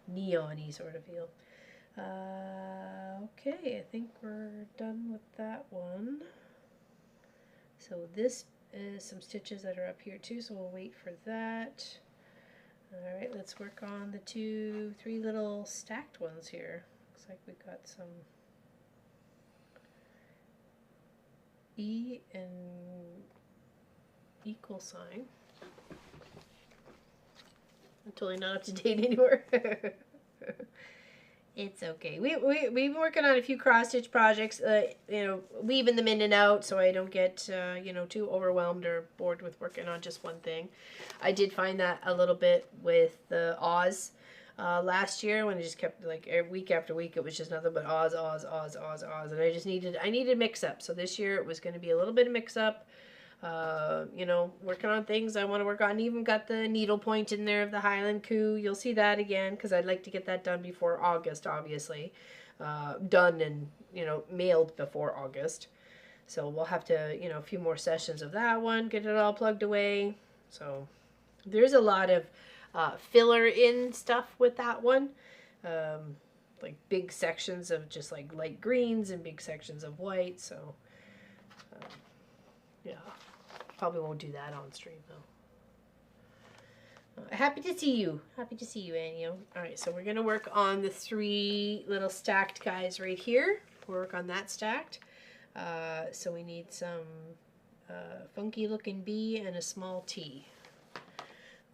A: neon-y sort of feel. Okay, I think we're done with that one. So this is some stitches that are up here too, so we'll wait for that. All right, let's work on the 3 little stacked ones here. Looks like we've got some E and equal sign. I'm totally not up to date anymore. It's okay. We've been working on a few cross stitch projects, you know, weaving them in and out so I don't get, you know, too overwhelmed or bored with working on just one thing. I did find that a little bit with the Oz last year when I just kept, like, week after week, it was just nothing but Oz. And I needed mix up. So this year it was going to be a little bit of mix up. You know, working on things I want to work on. Even got the needle point in there of the Highland Coup. You'll see that again because I'd like to get that done before August, obviously. Done and, you know, mailed before August. So we'll have to, you know, a few more sessions of that one, get it all plugged away. So there's a lot of filler in stuff with that one. Like big sections of just like light greens and big sections of white. So, yeah. Probably won't do that on stream though. Happy to see you. Happy to see you, Annie. All right, so we're going to work on the 3 little stacked guys right here. We'll work on that stacked. So we need some funky looking B and a small T.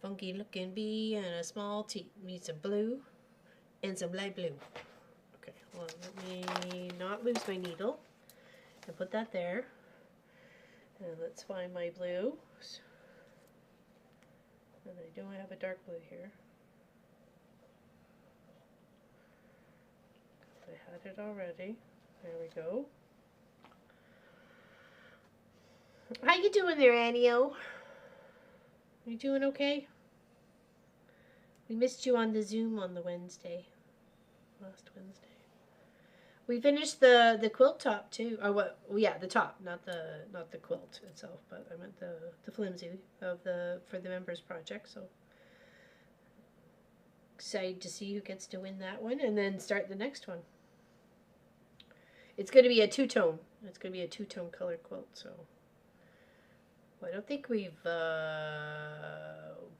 A: Funky looking B and a small T. We need some blue and some light blue. Okay, well, let me not lose my needle and put that there. And let's find my blue. And I don't have a dark blue here. I had it already. There we go. How you doing there, Annie-O? You doing okay? We missed you on the Zoom on the Wednesday. Last Wednesday. We finished the quilt top too. Or what? Well, yeah, the top, not the quilt itself, but I meant the flimsy of for the members project. So excited to see who gets to win that one, and then start the next one. It's going to be a 2-tone. It's going to be a 2-tone color quilt. So well, I don't think we've done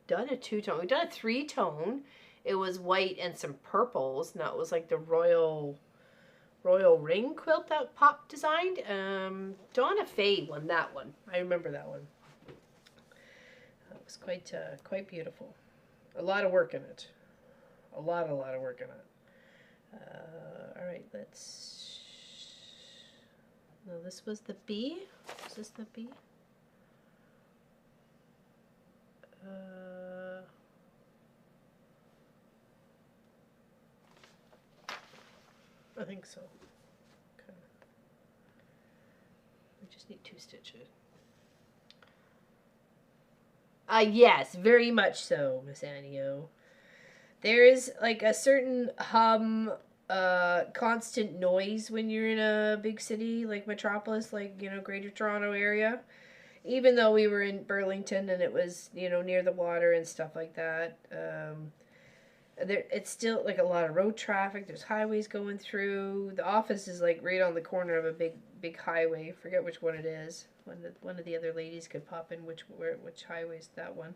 A: a 2-tone. We've done a 3-tone. It was white and some purples. Now it was like the royal ring quilt that Pop designed. Donna Faye won that one. I remember that one. It was quite beautiful. A lot of work in it. A lot of work in it. All right, let's. No, this was the B. Is this the B? I think so. Okay. We just need 2 stitches. Yes, very much so, Miss Annie-O. There is like a certain constant noise when you're in a big city like Metropolis, like, you know, Greater Toronto area. Even though we were in Burlington and it was, you know, near the water and stuff like that, it's still like a lot of road traffic. There's highways going through. The office is like right on the corner of a big highway. I forget which one it is. One of the other ladies could pop in which highway is that one.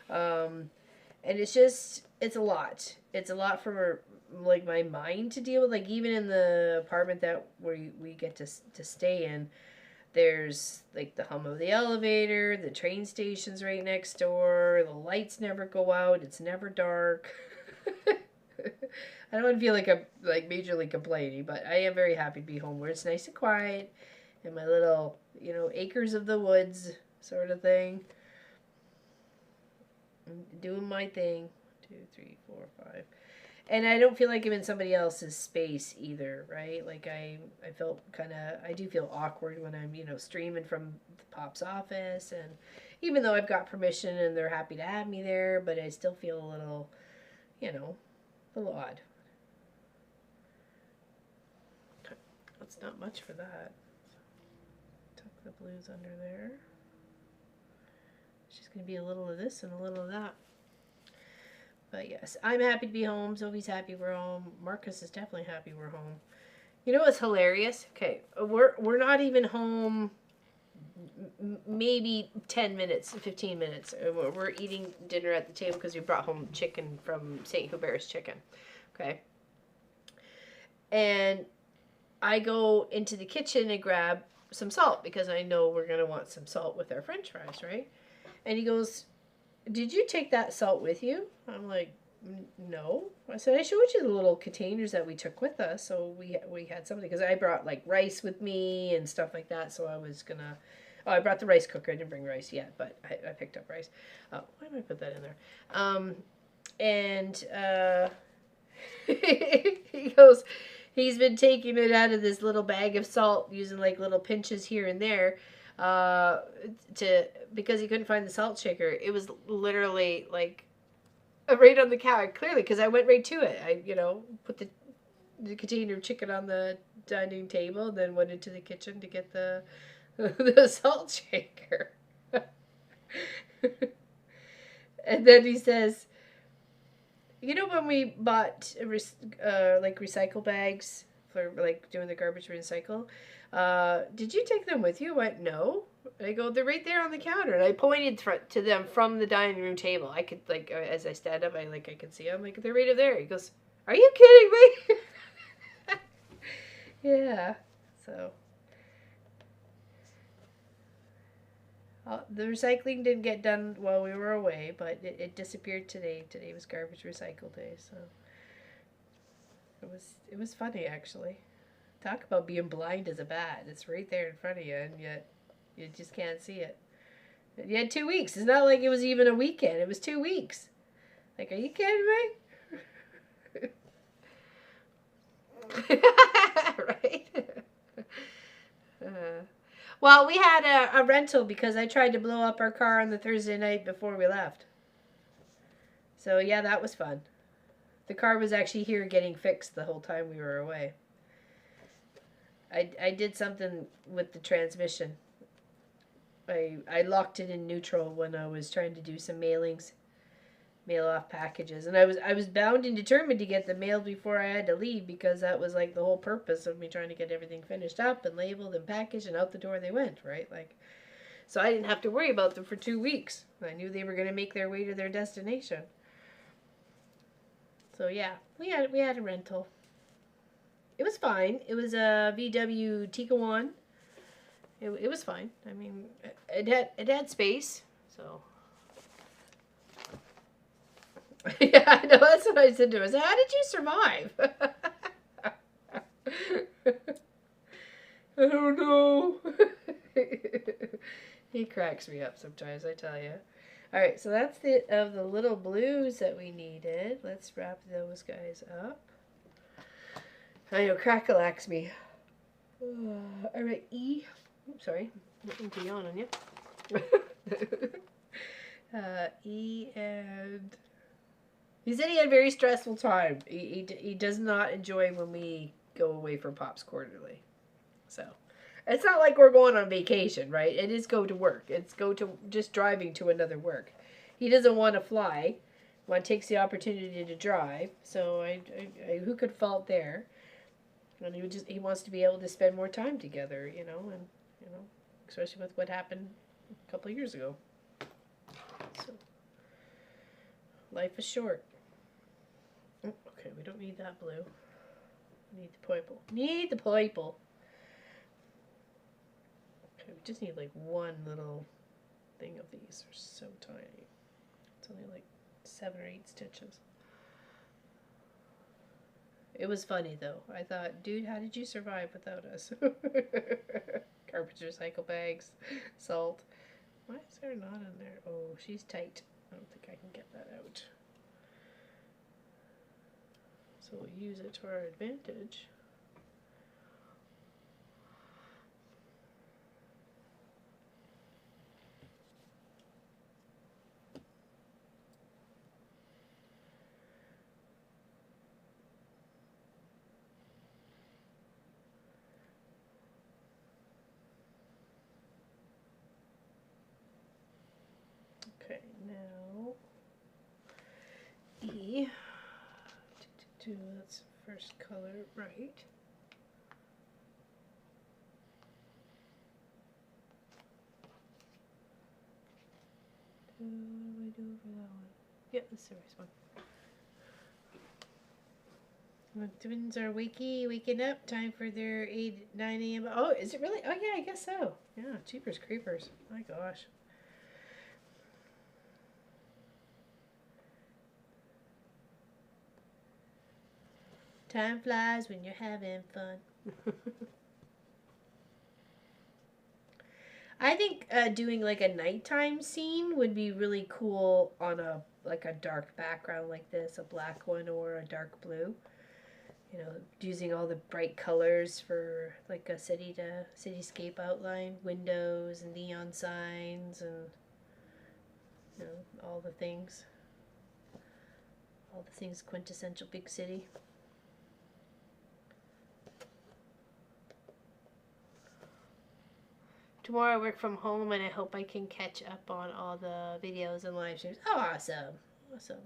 A: And it's a lot. It's a lot for like my mind to deal with. Like even in the apartment that we get to stay in, there's like the hum of the elevator, the train station's right next door, the lights never go out, it's never dark. I don't want to feel like I'm like majorly complaining, but I am very happy to be home where it's nice and quiet and my little, you know, acres of the woods sort of thing. I'm doing my thing. 2, 3, 4, 5. And I don't feel like I'm in somebody else's space either, right? Like I felt kind of, I do feel awkward when I'm, streaming from the Pop's office. And even though I've got permission and they're happy to have me there, but I still feel a little, a little odd. That's not much for that. Tuck the blues under there. It's just going to be a little of this and a little of that. But yes, I'm happy to be home. Sophie's happy we're home. Marcus is definitely happy we're home. You know what's hilarious? Okay, we're not even home maybe 10 minutes, 15 minutes. We're eating dinner at the table because we brought home chicken from St. Hubert's Chicken. Okay. And I go into the kitchen and grab some salt because I know we're going to want some salt with our French fries, right? And he goes, "Did you take that salt with you?" I'm like, "No." I said, "I showed you the little containers that we took with us, so we had something." Because I brought like rice with me and stuff like that, so I was gonna. Oh, I brought the rice cooker. I didn't bring rice yet, but I picked up rice. Oh, why did I put that in there? And he goes, he's been taking it out of this little bag of salt, using like little pinches here and there, because he couldn't find the salt shaker. It was literally like right on the counter, clearly, because I went right to it. I, put the container of chicken on the dining table, then went into the kitchen to get the the salt shaker. And then he says, when we bought like recycle bags for like doing the garbage recycle, did you take them with you? I went, "No." I go, "They're right there on the counter." And I pointed to them from the dining room table. I could, like, as I stand up, I could see them. Like, "They're right over there." He goes, "Are you kidding me?" Yeah. So the recycling didn't get done while we were away, but it disappeared today. Today was garbage recycle day, so it was funny, actually. Talk about being blind as a bat. It's right there in front of you, and yet you just can't see it. You had 2 weeks. It's not like it was even a weekend. It was 2 weeks. Like, are you kidding me? Right? Well, we had a rental because I tried to blow up our car on the Thursday night before we left. So, yeah, that was fun. The car was actually here getting fixed the whole time we were away. I did something with the transmission. I locked it in neutral when I was trying to do some mailings, mail off packages, and I was bound and determined to get the mail before I had to leave, because that was like the whole purpose of me trying to get everything finished up and labeled and packaged, and out the door they went, right? Like, so I didn't have to worry about them for 2 weeks. I knew they were going to make their way to their destination. So yeah, we had a rental. It was fine. It was a VW Tiguan. It was fine. I mean, it had space, so. Yeah, I know. That's what I said to him. I said, "How did you survive?" I don't know. He cracks me up sometimes, I tell you. All right, so that's it of the little blues that we needed. Let's wrap those guys up. I know, crackalax me. All right, E. Oops, sorry, nothing to yawn on you. E and he said he had a very stressful time. He does not enjoy when we go away for Pops Quarterly. So it's not like we're going on vacation, right? It is go to work. It's go to just driving to another work. He doesn't want to fly. One takes the opportunity to drive. So I who could fault there? And he wants to be able to spend more time together, and especially with what happened a couple of years ago. So life is short. Oh, okay, we don't need that blue. We need the purple. Need the purple. Okay, we just need like one little thing of these. They're so tiny. It's only like 7 or 8 stitches. It was funny though. I thought, dude, how did you survive without us? Garbage recycle bags, salt. Why is there not in there? Oh, she's tight. I don't think I can get that out. So we'll use it to our advantage. Okay, now E. That's the first color, right? What do I do for that one? Yeah, that's the first one. The twins are waking up. Time for their 9 a.m. Oh, is it really? Oh, yeah, I guess so. Yeah, Jeepers Creepers. My gosh. Time flies when you're having fun. I think doing like a nighttime scene would be really cool on a dark background like this, a black one or a dark blue. You know, using all the bright colors for like a cityscape outline, windows and neon signs and all the things. All the things quintessential big city. Tomorrow I work from home and I hope I can catch up on all the videos and live streams. Oh, awesome. Awesome.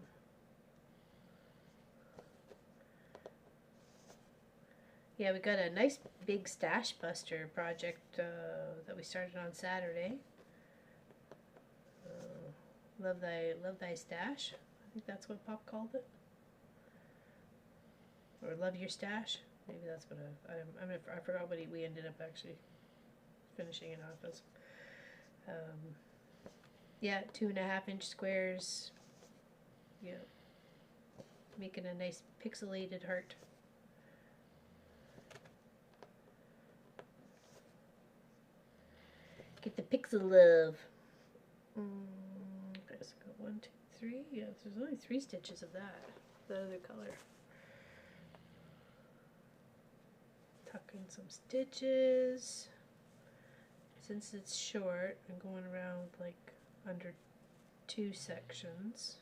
A: Yeah, we got a nice big stash buster project that we started on Saturday. Love thy stash. I think that's what Pop called it. Or love your stash. Maybe that's what I forgot what we ended up actually finishing it off as. Yeah, 2.5-inch squares. Yeah, making a nice pixelated heart. Get the pixel love. Okay, so got 1, 2, 3. Yeah, there's only 3 stitches of that. The other color. Tuck in some stitches. Since it's short, I'm going around like under 2 sections.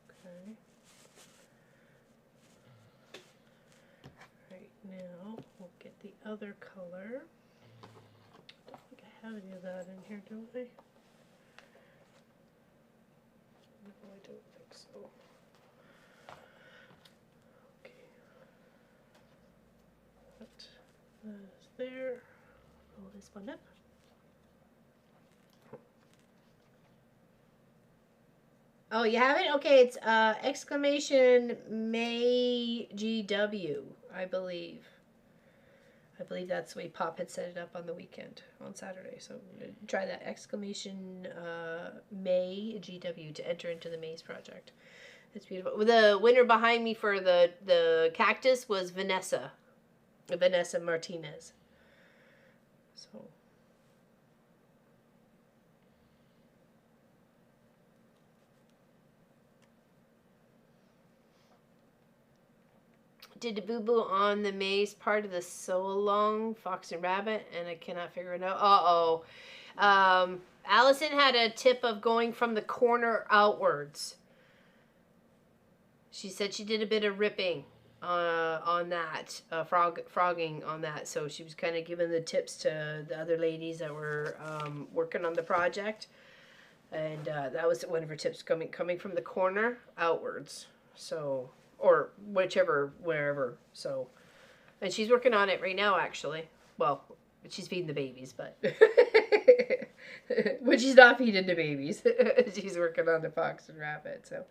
A: Okay. Right now, we'll get the other color. I don't think I have any of that in here, do I? No, I don't think so. Okay. That is there. Roll this one up. Oh, you have it? Okay, it's exclamation maygw, I believe. I believe that's the way Pop had set it up on the weekend, on Saturday. So try that, exclamation maygw to enter into the maze project. It's beautiful. The winner behind me for the cactus was Vanessa Martinez. So. Did a boo-boo on the maze part of the so-along Fox and Rabbit, and I cannot figure it out. Uh-oh. Allison had a tip of going from the corner outwards. She said she did a bit of ripping on that, frogging on that. So she was kind of giving the tips to the other ladies that were working on the project. And that was one of her tips, coming from the corner outwards. So... or whichever, wherever. So, and she's working on it right now, actually. Well, she's feeding the babies, but when she's not feeding the babies, she's working on the Fox and Rabbit. So,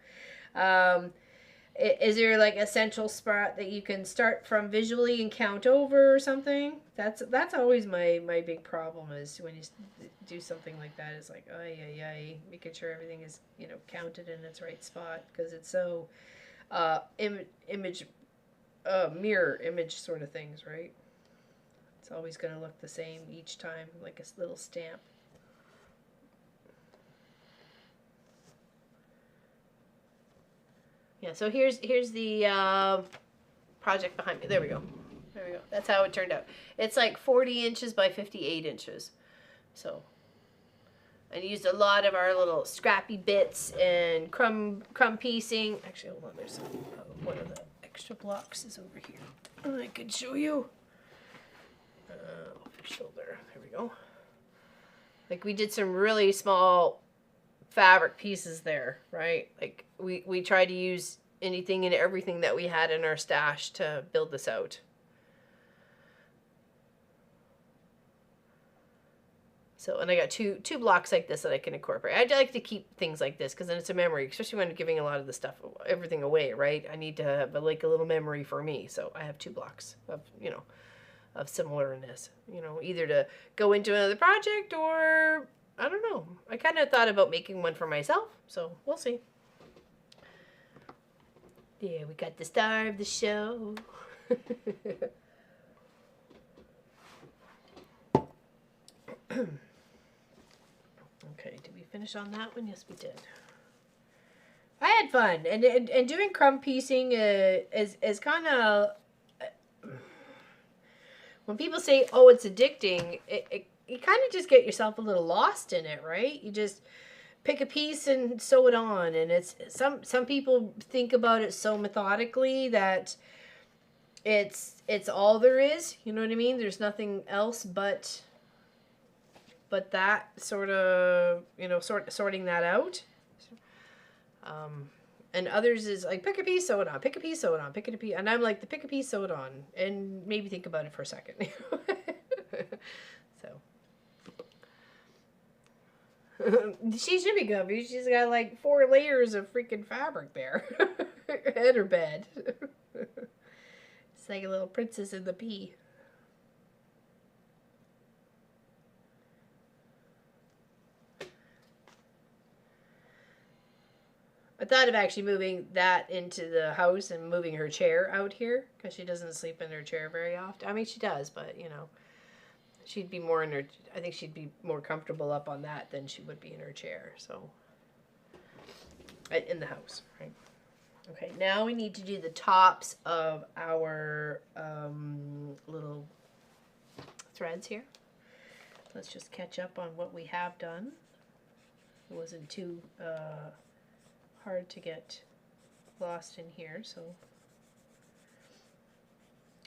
A: is there like a central spot that you can start from visually and count over or something? That's always my big problem is when you do something like that. It's like, making sure everything is counted in its right spot because it's so. Mirror image sort of things, right? It's always going to look the same each time, like a little stamp. Yeah, so here's the project behind me. There we go. There we go. That's how it turned out. It's like 40 inches by 58 inches. So I used a lot of our little scrappy bits and crumb piecing. Actually, hold on. There's one of the extra blocks is over here. I could show you. Over your shoulder. There we go. Like we did some really small fabric pieces there, right? Like we tried to use anything and everything that we had in our stash to build this out. So, and I got two blocks like this that I can incorporate. I like to keep things like this because then it's a memory, especially when I'm giving a lot of the stuff, everything away, right? I need to have like a little memory for me. So I have 2 blocks of, you know, of similarness, you know, either to go into another project or, I don't know. I kind of thought about making one for myself, so we'll see. Yeah, we got the star of the show. Okay, did we finish on that one? Yes, we did. I had fun, and doing crumb piecing is kind of, when people say, oh, it's addicting, you kind of just get yourself a little lost in it, right? You just pick a piece and sew it on, and it's some people think about it so methodically that it's all there is, you know what I mean? There's nothing else but that sort of, you know, sorting that out. And others is like, pick a piece, sew it on, pick a piece, sew it on, pick a piece. And I'm like, the pick a piece, sew it on, and maybe think about it for a second. So. She should be comfy. She's got like 4 layers of freaking fabric there. At her bed. It's like a little princess in the pea. I thought of actually moving that into the house and moving her chair out here because she doesn't sleep in her chair very often. I mean, she does, but, you know, she'd be more in her, I think she'd be more comfortable up on that than she would be in her chair, so, in the house, right? Okay, now we need to do the tops of our little threads here. Let's just catch up on what we have done. It wasn't too hard to get lost in here, so,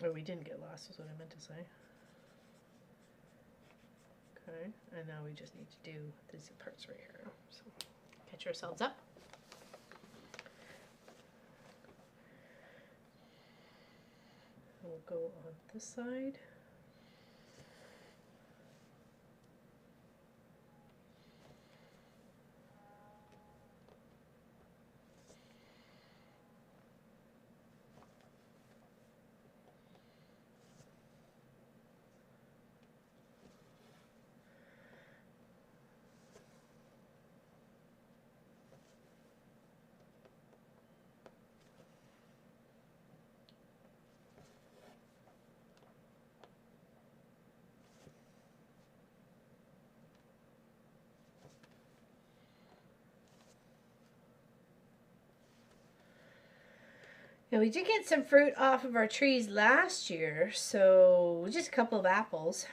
A: or we didn't get lost is what I meant to say. Okay, and now we just need to do these parts right here. So catch ourselves up. We'll go on this side. Now we did get some fruit off of our trees last year, so just a couple of apples.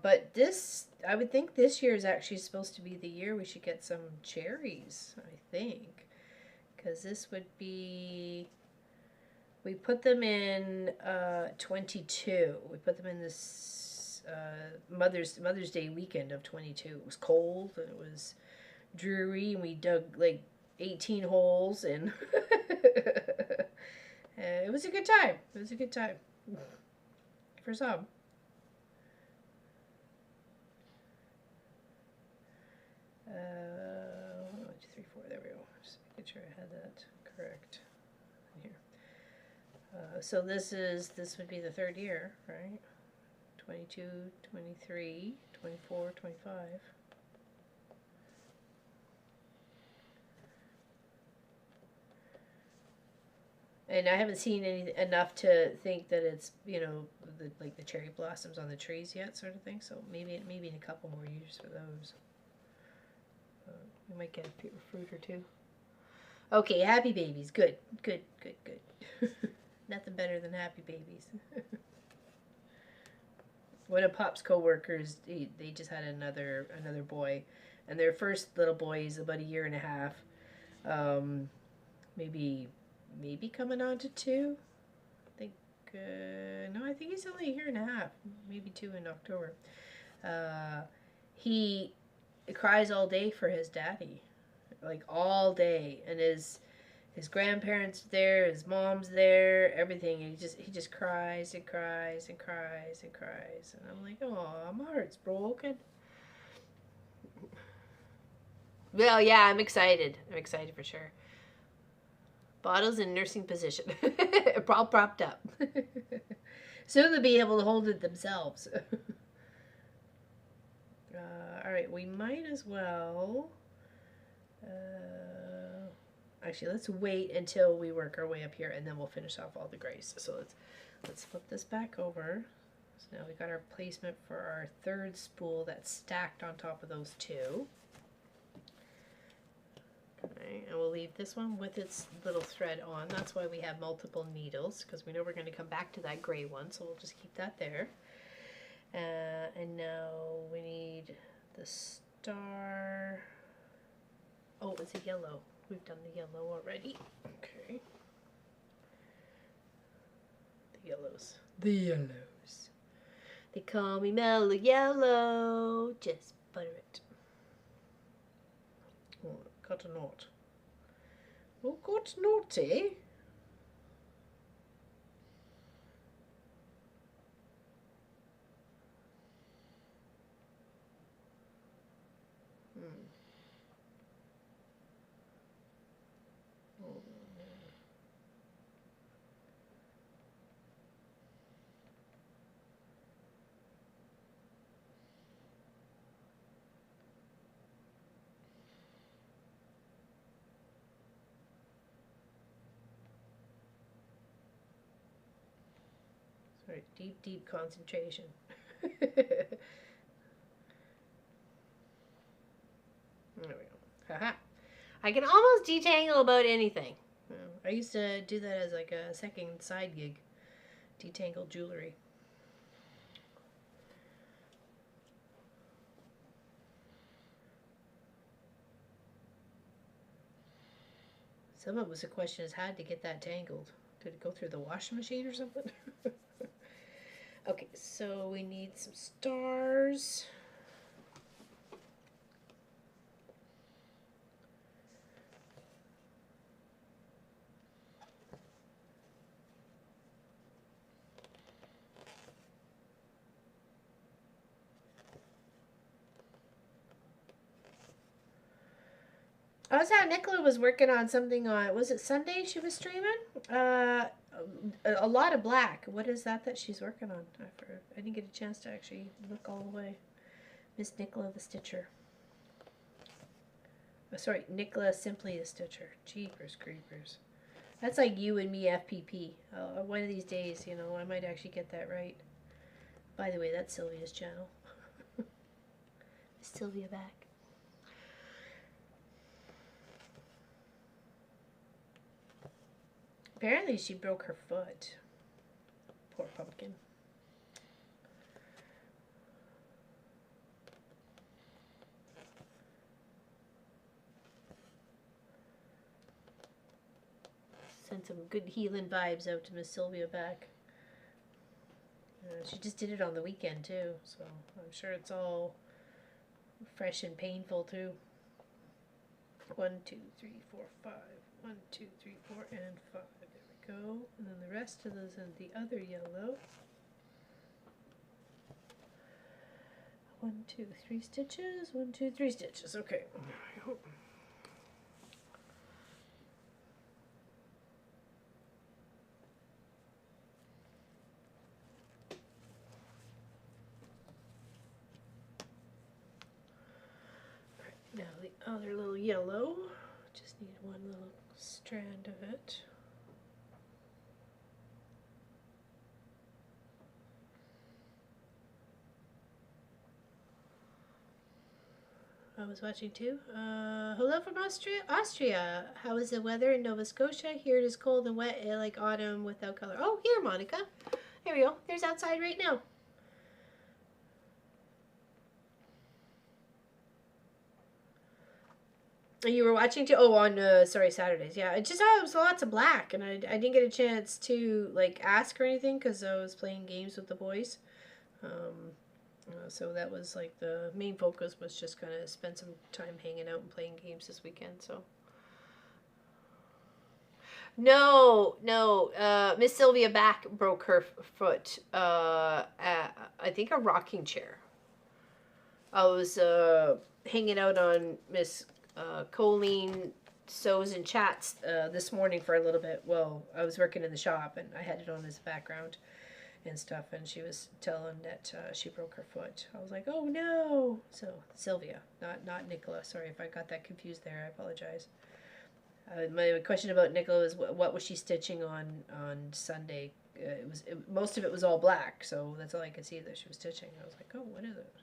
A: But this, I would think this year is actually supposed to be the year we should get some cherries, I think. Because this would be, we put them in 22. We put them in this Mother's Day weekend of 22. It was cold and it was dreary, and we dug like 18 holes, and it was a good time. It was a good time for some. One, two, three, four. There we go. Just making sure I had that correct here. So this would be the 3rd year, right? 22, 23, 24, 25. And I haven't seen enough to think that it's, you know, like the cherry blossoms on the trees yet, sort of thing. So maybe in a couple more years for those. We might get a fruit or two. Okay, happy babies. Good, good, good, good. Nothing better than happy babies. One of Pop's co-workers, they just had another boy, and their first little boy is about 1.5 years. Maybe coming on to 2. I think no, I think he's only 1.5 years, maybe 2 in October. He cries all day for his daddy, like all day, and his grandparents there, his mom's there, everything. And he just cries and cries and cries and cries, and I'm like, oh, my heart's broken. Well, yeah, I'm excited. I'm excited for sure. Bottles in nursing position, all propped up. Soon they'll be able to hold it themselves. All right, we might as well. Actually, let's wait until we work our way up here, and then we'll finish off all the grays. So let's flip this back over. So now we got our placement for our 3rd spool that's stacked on top of those 2. Okay, and we'll leave this one with its little thread on. That's why we have multiple needles, because we know we're going to come back to that gray one, so we'll just keep that there. And now we need the star. Oh, it's a yellow. We've done the yellow already. Okay. The yellows. The yellows. They call me Mellow Yellow. Just butter it. Oh, got a knot. Oh, got naughty. Sorry, deep concentration. There we go. Haha. I can almost detangle about anything. I used to do that as like a second side gig. Detangle jewelry. Some of it was a question is how to get that tangled. Did it go through the washing machine or something? Okay, so we need some stars. I was how Nicola was working on something on, was it Sunday she was streaming? A lot of black. What is that she's working on? I didn't get a chance to actually look all the way. Miss Nicola the Stitcher. Oh, sorry, Nicola Simply the Stitcher. Jeepers creepers. That's like you and me FPP. One of these days, you know, I might actually get that right. By the way, that's Sylvia's channel. Is Sylvia back? Apparently she broke her foot. Poor pumpkin. Send some good healing vibes out to Miss Sylvia back. She just did it on the weekend too, so I'm sure it's all fresh and painful too. 1, 2, 3, 4, 5. 1, 2, 3, 4, and 5. There we go. And then the rest of those in the other yellow. 1, 2, 3 stitches. 1, 2, 3 stitches. Okay. Now the other little yellow, just need one little strand of it. I was watching too. Hello from Austria. Austria. How is the weather in Nova Scotia? Here it is cold and wet, like autumn without color. Oh, here, Monica. There we go. There's outside right now. You were watching too? Oh, on Saturdays. Yeah, I just saw it was lots of black, and I didn't get a chance to like ask or anything because I was playing games with the boys. So that was like the main focus was just kind of spend some time hanging out and playing games this weekend. So no, Miss Sylvia back broke her foot. I think a rocking chair. I was hanging out on Miss Colleen Sews and Chats this morning for a little bit. Well, I was working in the shop and I had it on as background and stuff, and she was telling that she broke her foot. I was like, oh no. So Sylvia, not Nicola. Sorry if I got that confused there. I apologize. My question about Nicola is what was she stitching on Sunday? Most of it was all black, so that's all I could see that she was stitching. I was like, oh, what is it?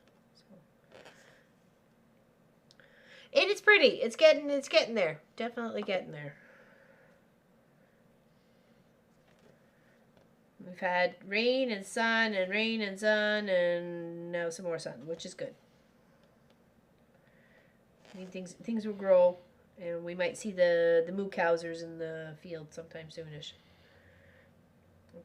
A: It is pretty. It's getting there. Definitely getting there. We've had rain and sun and rain and sun and now some more sun, which is good. I mean, things will grow, and we might see the moo cowsers in the field sometime soonish.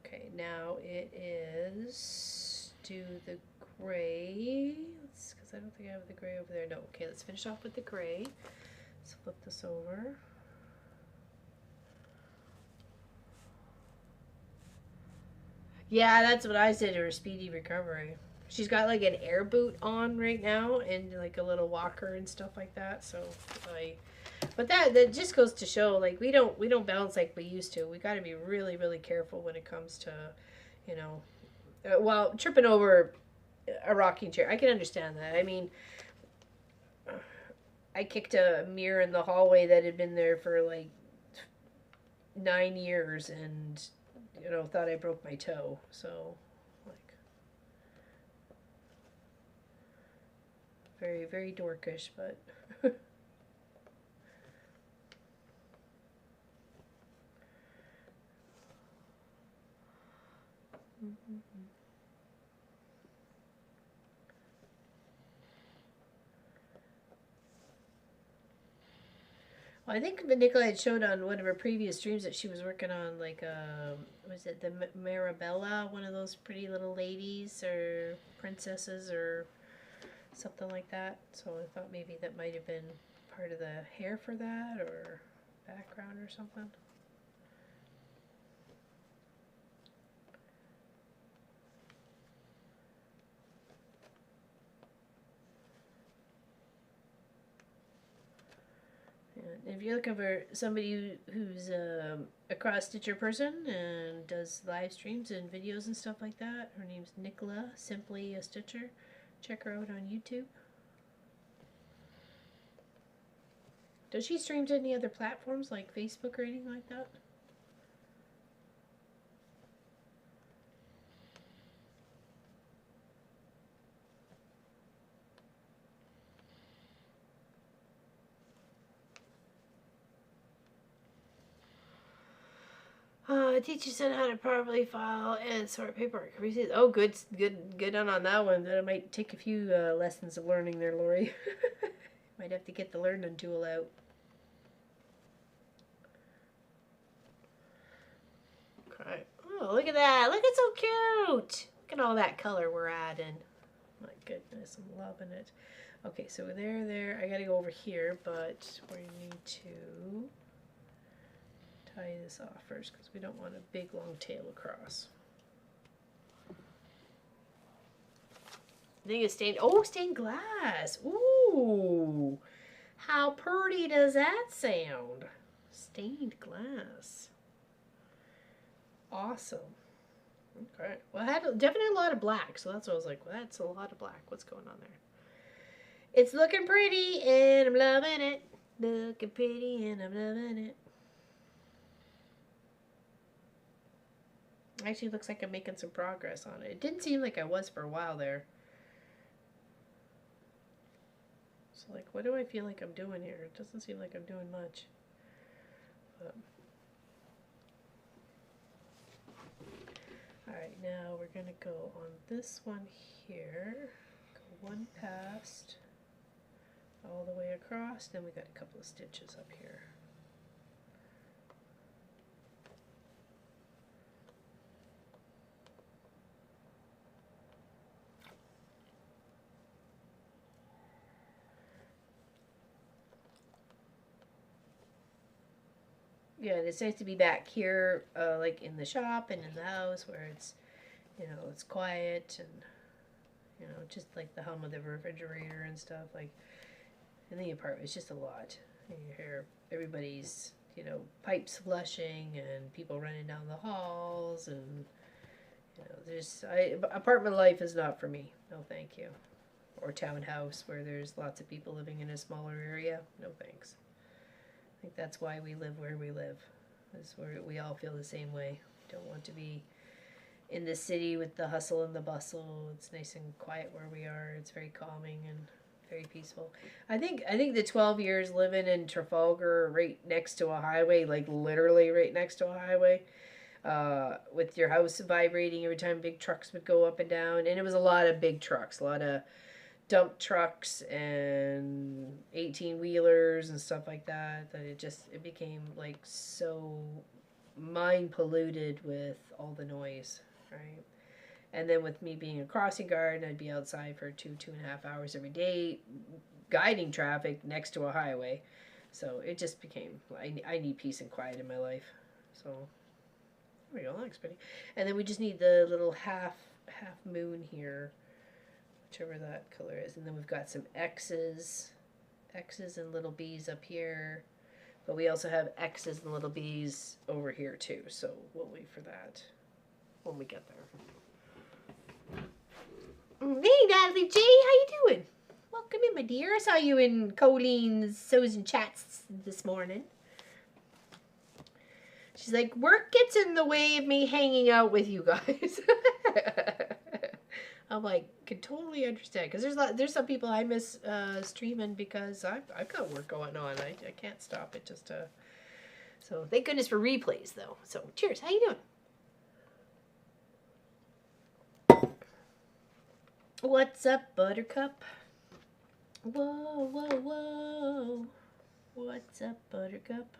A: Okay, now it is do the gray. Because I don't think I have the gray over there. No, okay, let's finish off with the gray. Let's flip this over. Yeah, that's what I said to her, speedy recovery. She's got like an air boot on right now and like a little walker and stuff like that. So but that just goes to show like we don't bounce like we used to. We got to be really, really careful when it comes to, you know, well, tripping over a rocking chair. I can understand that. I mean, I kicked a mirror in the hallway that had been there for like 9 years and, you know, thought I broke my toe. So, like, very, very dorkish, but well, I think Nicola had showed on one of her previous streams that she was working on, like, was it the Marabella, one of those pretty little ladies or princesses or something like that. So I thought maybe that might have been part of the hair for that or background or something. If you're looking for somebody who's a cross-stitcher person and does live streams and videos and stuff like that, her name's Nicola, Simply a Stitcher. Check her out on YouTube. Does she stream to any other platforms like Facebook or anything like that? Teach your son how to properly file and sort paperwork. Oh, good on that one. That might take a few lessons of learning there, Lori. Might have to get the learning tool out. Okay. Oh, look at that. Look, it's so cute. Look at all that color we're adding. My goodness, I'm loving it. Okay, so there. I gotta go over here, but we need to tie this off first because we don't want a big long tail across. I think it's stained. Oh, stained glass. Ooh, how pretty does that sound? Stained glass. Awesome. Okay. Well, I had definitely a lot of black, so that's what I was like, well, that's a lot of black. What's going on there? It's looking pretty, and I'm loving it. Looking pretty, and I'm loving it. Actually, looks like I'm making some progress on it. It didn't seem like I was for a while there. So like, what do I feel like I'm doing here? It doesn't seem like I'm doing much. Alright, now we're going to go on this one here. Go one past, all the way across, then we got a couple of stitches up here. Yeah, and it's nice to be back here, like in the shop and in the house where it's, you know, it's quiet and, you know, just like the hum of the refrigerator and stuff. Like in the apartment, it's just a lot. And you hear everybody's, you know, pipes flushing and people running down the halls and, you know, apartment life is not for me. No, thank you. Or townhouse where there's lots of people living in a smaller area. No, thanks. I think that's why we live where we live. Is where we all feel the same way. Don't want to be in the city with the hustle and the bustle. It's nice and quiet where we are. It's very calming and very peaceful. I think the 12 years living in Trafalgar, right next to a highway, like literally right next to a highway, with your house vibrating every time big trucks would go up and down, and it was a lot of big trucks, a lot of dump trucks and 18-wheelers and stuff like that, that it became like so mind polluted with all the noise, right? And then with me being a crossing guard, I'd be outside for 2.5 hours every day guiding traffic next to a highway. So it just became, I need peace and quiet in my life. So there we go, that looks pretty. And then we just need the little half moon here, whichever that color is. And then we've got some X's and little B's up here. But we also have X's and little B's over here too. So we'll wait for that when we get there. Hey, Natalie J, how you doing? Welcome in, my dear. I saw you in Colleen's Sews and Chats this morning. She's like, work gets in the way of me hanging out with you guys. I'm like, can totally understand, because there's some people I miss streaming because I've got work going on. I can't stop it just to. So thank goodness for replays though. So cheers. How you doing? What's up, Buttercup? Whoa, whoa, whoa. What's up, Buttercup?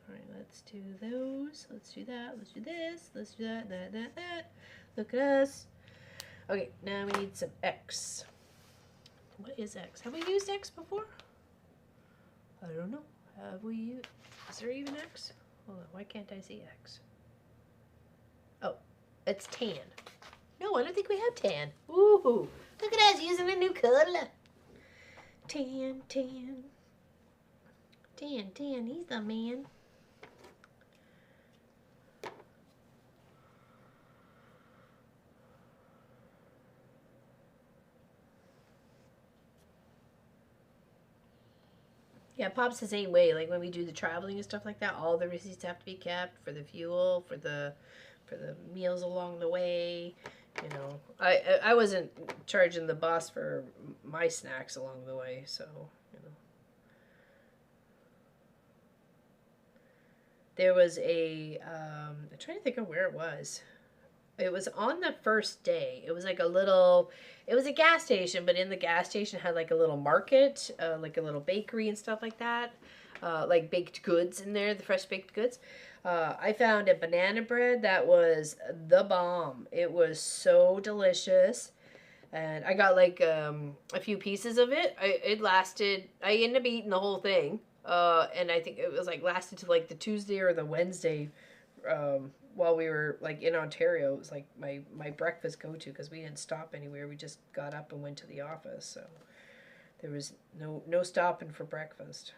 A: All right, let's do those. Let's do that. Let's do this. Let's do that. That. Look at us. Okay, now we need some X. What is X? Have we used X before? I don't know. Have we used... Is there even X? Hold on, why can't I see X? Oh, it's tan. No, I don't think we have tan. Ooh, look at us using a new color. Tan. He's the man. Yeah, Pop's the same way. Like when we do the traveling and stuff like that, all the receipts have to be kept for the fuel, for the meals along the way. You know, I wasn't charging the boss for my snacks along the way, so you know. There was I'm trying to think of where it was. It was on the first day. It was like it was a gas station, but in the gas station had like a little market, like a little bakery and stuff like that. Like baked goods in there, the fresh baked goods. I found a banana bread that was the bomb. It was so delicious. And I got like a few pieces of it. It lasted, I ended up eating the whole thing. And I think it was like lasted to like the Tuesday or the Wednesday while we were like in Ontario. It was like my breakfast go-to because we didn't stop anywhere. We just got up and went to the office. So there was no stopping for breakfast.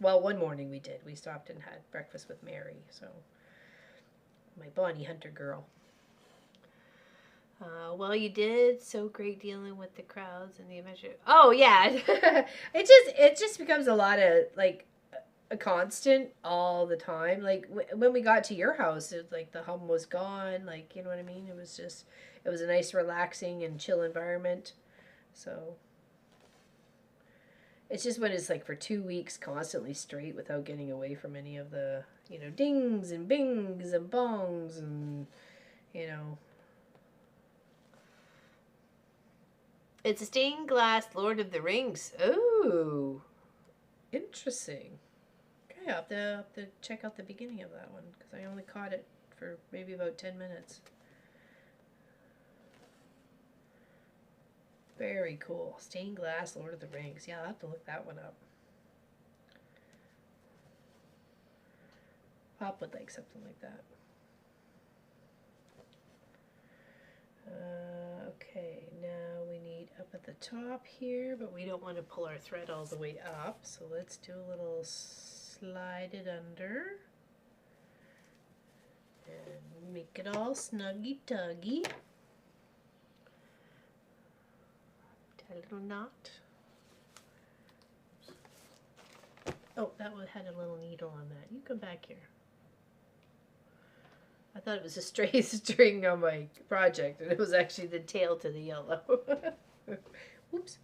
A: Well, one morning we did. We stopped and had breakfast with Mary. So my Bonnie Hunter girl. Well, you did so great dealing with the crowds and the adventure. Oh yeah, it just becomes a lot of like a constant all the time. Like when we got to your house, it, like the hum was gone. Like you know what I mean. It was a nice, relaxing and chill environment. So It's just when it's like for 2 weeks constantly straight without getting away from any of the, you know, dings and bings and bongs and, you know. It's a stained glass Lord of the Rings. Oh, interesting. Okay, I'll have to check out the beginning of that one because I only caught it for maybe about 10 minutes. Very cool. Stained glass Lord of the Rings. Yeah, I'll have to look that one up. Pop would like something like that. Okay, now we need up at the top here, but we don't want to pull our thread all the way up, so let's do a little slide it under and make it all snuggy tuggy. A little knot. Oh, that one had a little needle on that. You come back here. I thought it was a stray string on my project, and it was actually the tail to the yellow. Oops.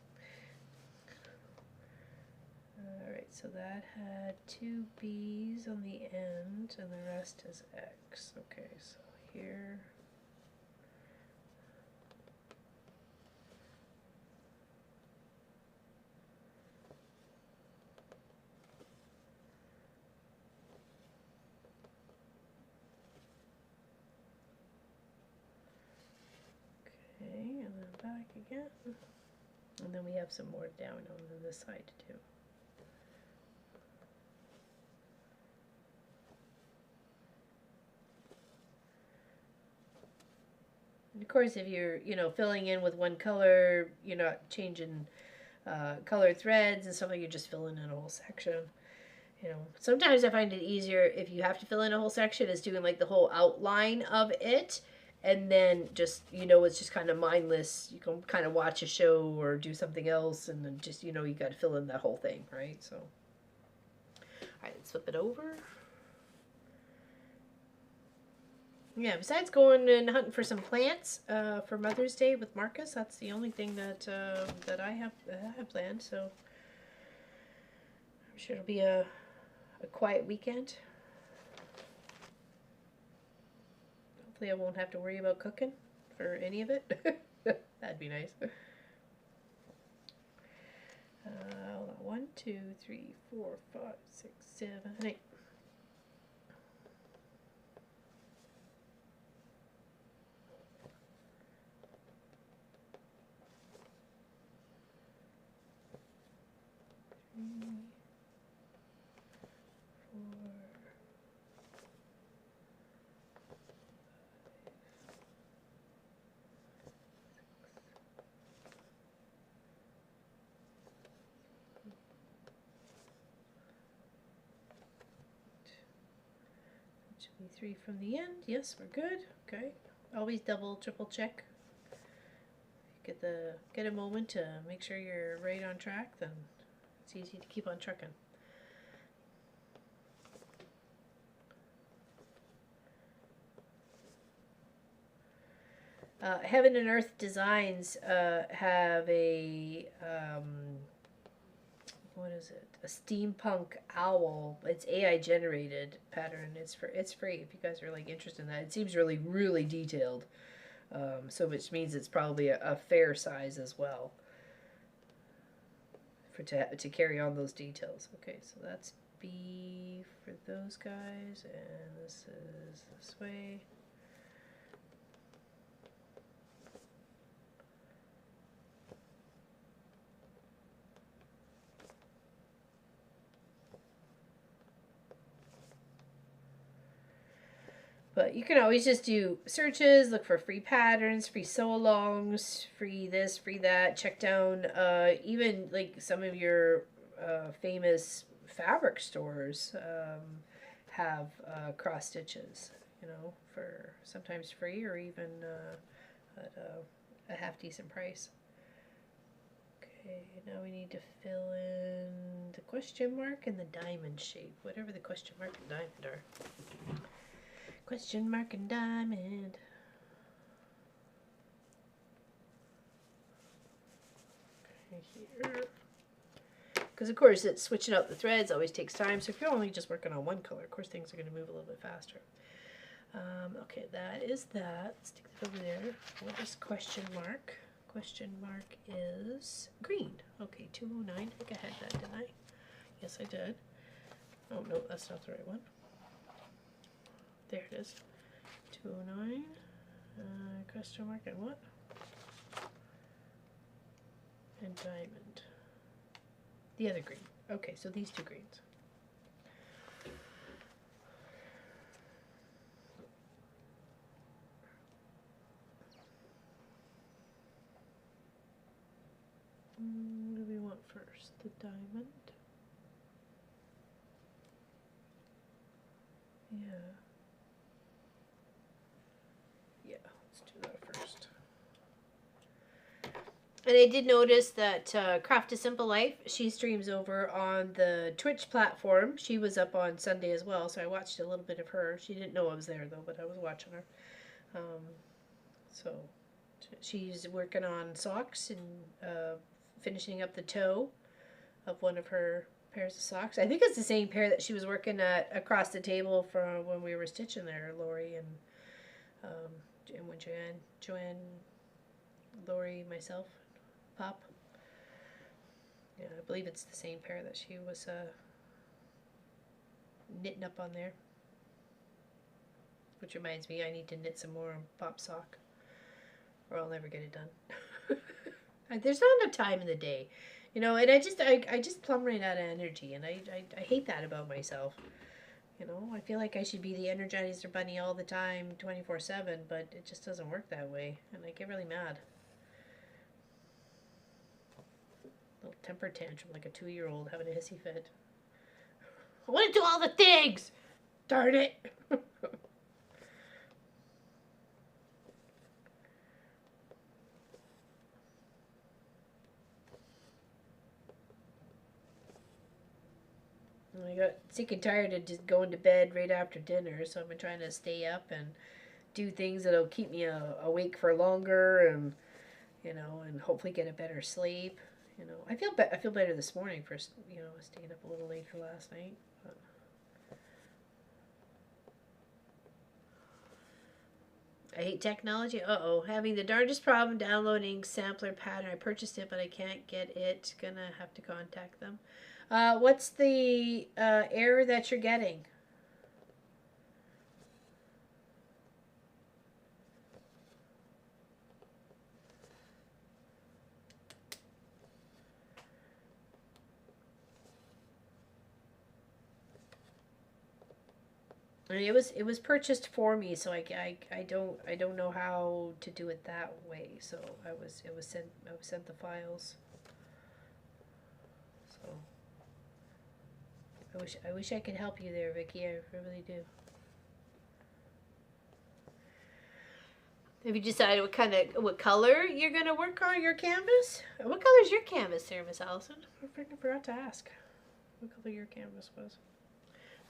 A: Alright, so that had 2 B's on the end, and the rest is X. Okay, so here. And then back again. And then we have some more down on this side too. And of course, if you're, you know, filling in with one color, you're not changing colored threads and stuff like, you're just filling in a whole section. You know, sometimes I find it easier if you have to fill in a whole section is doing like the whole outline of it. And then just, you know, it's just kind of mindless. You can kind of watch a show or do something else and then just, you know, you got to fill in that whole thing, right? So, all right, let's flip it over. Yeah, besides going and hunting for some plants for Mother's Day with Marcus, that's the only thing that that I have planned. So I'm sure it'll be a quiet weekend. Hopefully I won't have to worry about cooking for any of it. That'd be nice. 1, 2, 3, 4, 5, 6, 7, 8. Should be 3 from the end. Yes, we're good. Okay. Always double, triple check. Get a moment to make sure you're right on track, then it's easy to keep on trucking. Heaven and Earth Designs have a what is it? A steampunk owl. It's AI generated pattern. It's free if you guys are like interested in that. It seems really detailed. So which means it's probably a fair size as well for to carry on those details. Okay, so that's B for those guys, and this is this way. But you can always just do searches, look for free patterns, free sew-alongs, free this, free that. Check down even like some of your famous fabric stores have cross stitches, you know, for sometimes free or even at a half decent price. Okay, now we need to fill in the question mark and the diamond shape, whatever the question mark and diamond are. Question mark and diamond. Okay, here. Because, of course, it's switching out the threads always takes time. So if you're only just working on one color, of course, things are going to move a little bit faster. Okay, that is that. Stick that over there. What is question mark? Question mark is green. Okay, 209. I think I had that, didn't I? Yes, I did. Oh, no, that's not the right one. There it is. 209. Question mark and what? And diamond. The other green. Okay, so these two greens. What do we want first? The diamond? Yeah. Yeah, let's do that first. And I did notice that Craft a Simple Life, she streams over on the Twitch platform. She was up on Sunday as well, so I watched a little bit of her. She didn't know I was there, though, but I was watching her. So she's working on socks and finishing up the toe of one of her pairs of socks. I think it's the same pair that she was working at across the table from when we were stitching there, Lori and when Joanne, Lori, myself, Pop. Yeah, I believe it's the same pair that she was knitting up on there. Which reminds me, I need to knit some more on Pop's sock, or I'll never get it done. There's not enough time in the day, you know, and I just plumb right out of energy, and I hate that about myself. You know, I feel like I should be the Energizer Bunny all the time, 24/7, but it just doesn't work that way, and I get really mad. Little temper tantrum like a 2-year-old having a hissy fit. I want to do all the things! Darn it! I got sick and tired of just going to bed right after dinner, so I've been trying to stay up and do things that'll keep me awake for longer, and you know, and hopefully get a better sleep. You know, I feel better this morning for, you know, staying up a little later last night. But I hate technology. Uh-oh, having the darndest problem downloading sampler pattern. I purchased it, but I can't get it. Gonna have to contact them. What's the error that you're getting? I mean, it was purchased for me, so I don't know how to do it that way. So I was sent the files. So I wish I could help you there, Vicky. I really do. Have you decided what color you're gonna work on your canvas? What color is your canvas there, Miss Allison? I forgot to ask what color your canvas was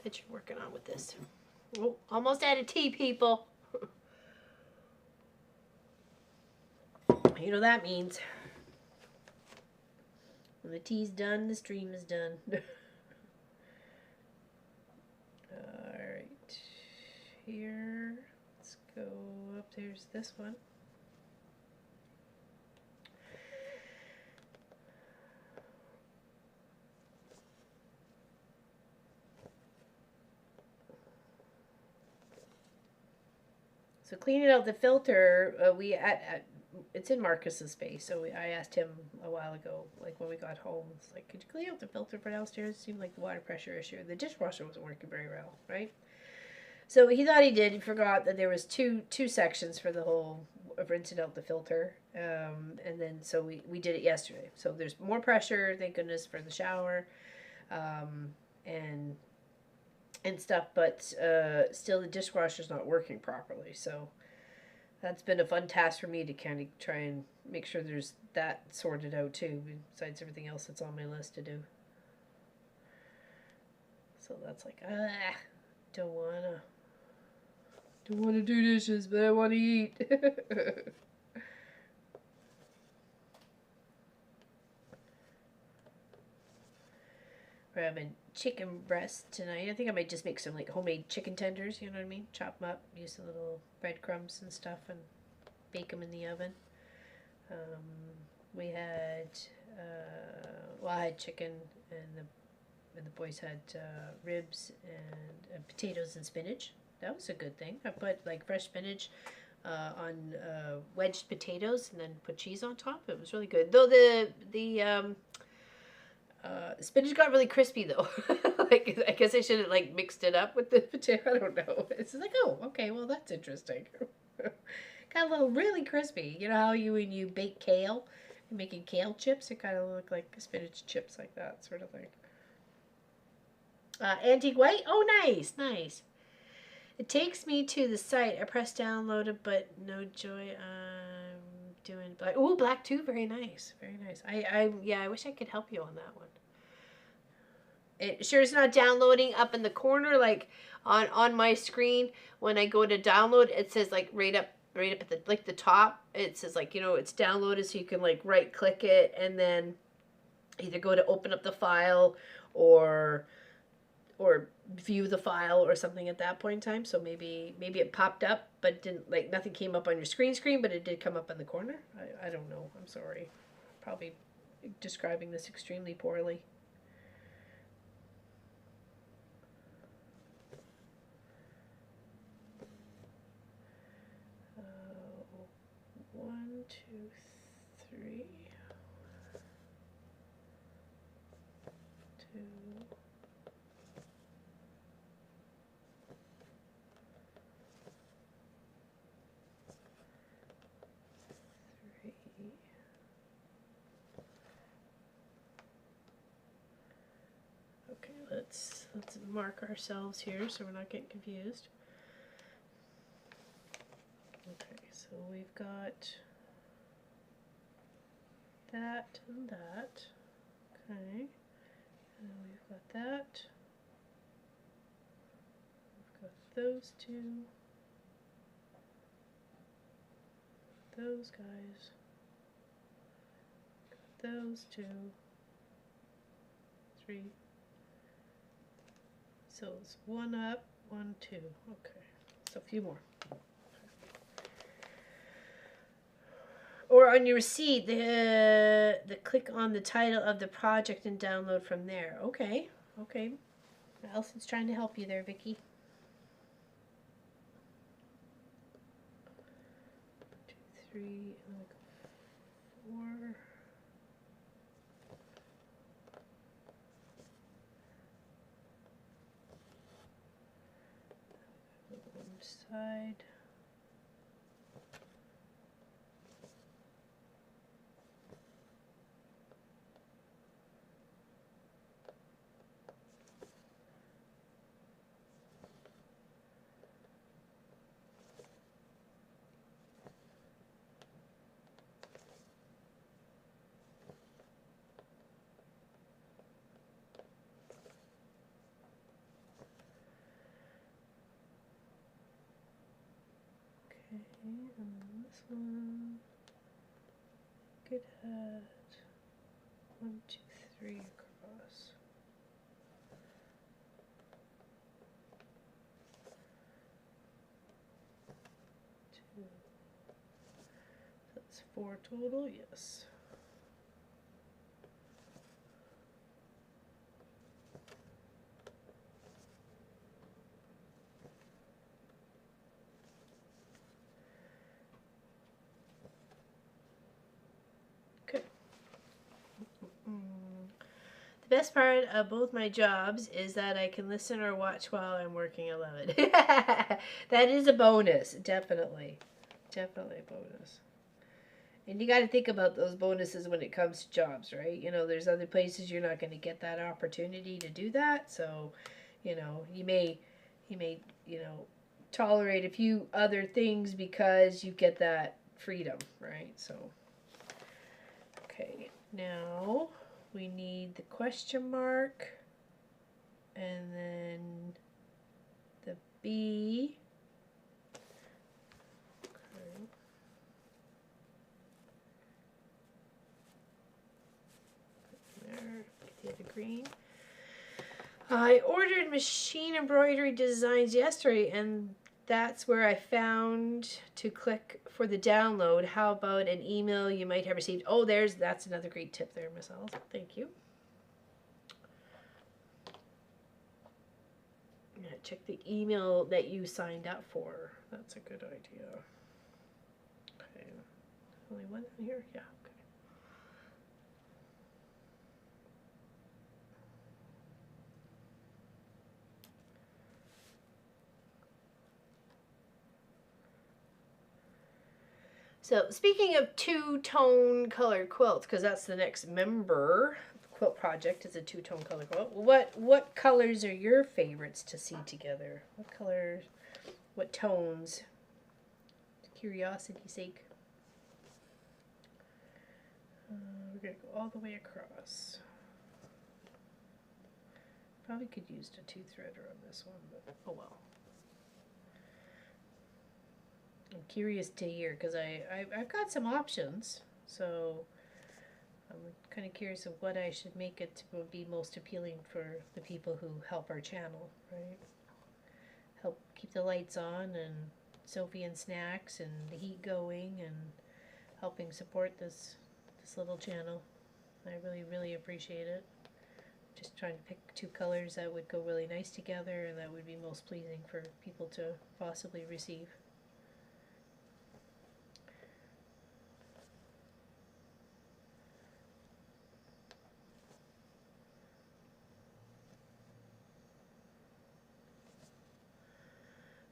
A: that you're working on with this. Oh, almost out of tea, people. You know what that means. When the tea's done, the stream is done. Alright. Here. Let's go up. There's this one. So cleaning out the filter, it's in Marcus's space. So I asked him a while ago, like when we got home, it's like, could you clean out the filter for downstairs? It seemed like the water pressure issue. The dishwasher wasn't working very well, right? So he thought he did. He forgot that there was two sections for the whole of rinsing out the filter. And then so we did it yesterday. So there's more pressure, thank goodness, for the shower, and stuff, but still the dishwasher's not working properly. So that's been a fun task for me to kind of try and make sure there's that sorted out too, besides everything else that's on my list to do. So that's like, don't wanna do dishes, but I wanna eat. We're having chicken breast tonight. I think I might just make some like homemade chicken tenders, you know what I mean? Chop them up, use a little breadcrumbs and stuff, and bake them in the oven. We had, well, I had chicken, and the boys had ribs and potatoes and spinach. That was a good thing. I put like fresh spinach on wedged potatoes and then put cheese on top. It was really good. Though the spinach got really crispy though. Like I guess I should have like mixed it up with the potato. I don't know. It's like, oh, okay, well that's interesting. Got a little really crispy. You know how when you bake kale, you're making kale chips, it kind of look like spinach chips, like that sort of thing. Antique white. Oh, nice, nice. It takes me to the site. I press download it, but no joy. I'm doing black. Oh, black too. Very nice. Very nice. Yeah, I wish I could help you on that one. It sure is not downloading up in the corner, like on my screen. When I go to download, it says like right up at the like the top. It says like, you know, it's downloaded, so you can like right click it and then either go to open up the file or view the file or something at that point in time. So maybe it popped up, but didn't, like, nothing came up on your screen, but it did come up in the corner. I don't know. I'm sorry. Probably describing this extremely poorly. One, two, three. Two. Okay, let's mark ourselves here so we're not getting confused. Okay, so we've got that and that. Okay, and then we've got that. We've got those two. Those guys. Got those two. Three. So it's one up, 1, 2. Okay, so a few more. Or on your receipt, the click on the title of the project and download from there. Okay, okay. Allison's trying to help you there, Vicky. 2, 3, and then 4. One side. And then this one could have 1, 2, 3 across. Two. That's 4 total, yes. The best part of both my jobs is that I can listen or watch while I'm working. I love it. That is a bonus, definitely. Definitely a bonus. And you got to think about those bonuses when it comes to jobs, right? You know, there's other places you're not going to get that opportunity to do that. So, you know, you may, you know, tolerate a few other things because you get that freedom, right? So, okay, now we need the question mark and then the B. Okay. There, get the other green. I ordered machine embroidery designs yesterday, and that's where I found to click for the download. How about an email you might have received? Oh, that's another great tip there, Miss Alice. Thank you. Yeah, check the email that you signed up for. That's a good idea. Okay. Only one in here? Yeah. Okay. So speaking of two-tone color quilts, because that's the next member quilt project is a two-tone color quilt. What colors are your favorites to see together? What colors? What tones? Curiosity's sake. We're gonna go all the way across. Probably could use a two-threader on this one, but oh well. I'm curious to hear because I've got some options, so I'm kind of curious of what I should make it to be most appealing for the people who help our channel, right? Help keep the lights on and Sophie and snacks and the heat going and helping support this little channel. I really appreciate it. Just trying to pick two colors that would go really nice together and that would be most pleasing for people to possibly receive.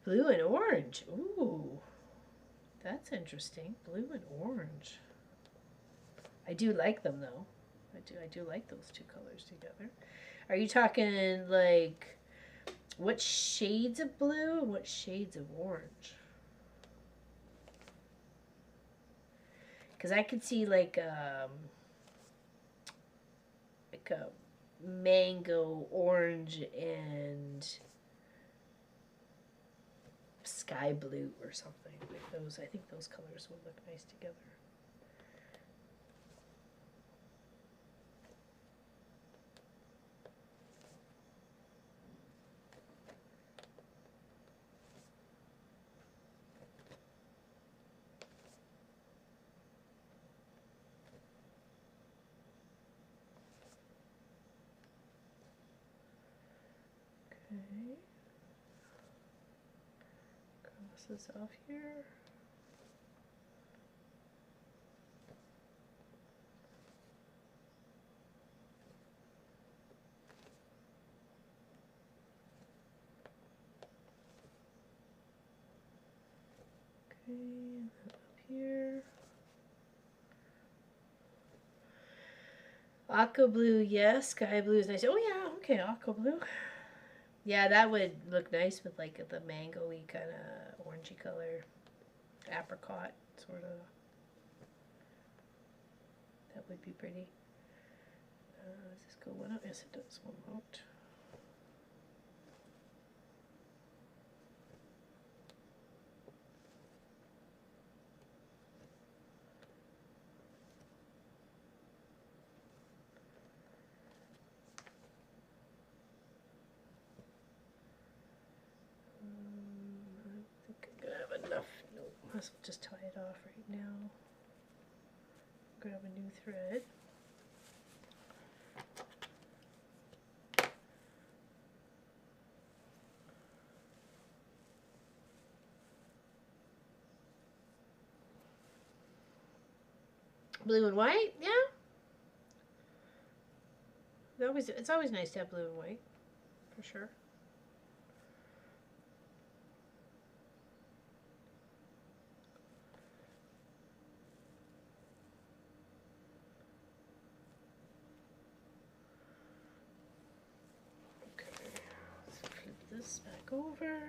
A: Blue and orange. Ooh, that's interesting. Blue and orange. I do like them though. I do like those two colors together. Are you talking like what shades of blue and what shades of orange? Because I could see like a mango orange and sky blue or something. Like those, I think those colors would look nice together. Okay. Cross this off here. Okay, and then up here. Aqua blue, yes. Sky blue is nice. Oh yeah, okay, aqua blue. Yeah, that would look nice with like the mango-y kind of orangey color, apricot sort of. That would be pretty. Does this go one out? Yes, it does. One out. I think I'm gonna have enough. No, let's just tie it off right now. Grab a new thread. Blue and white, yeah. It's always nice to have blue and white, for sure. This back over.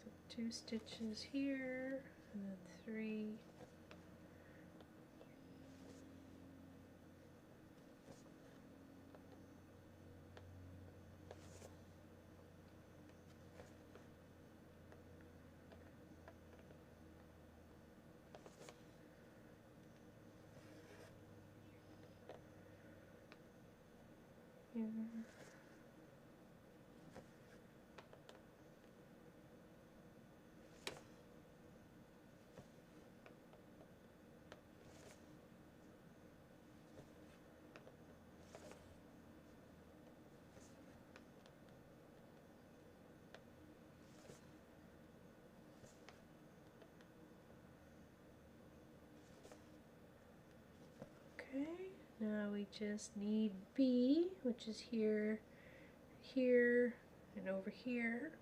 A: So 2 stitches here, and then 3. here. Okay, now we just need B, which is here, here, and over here,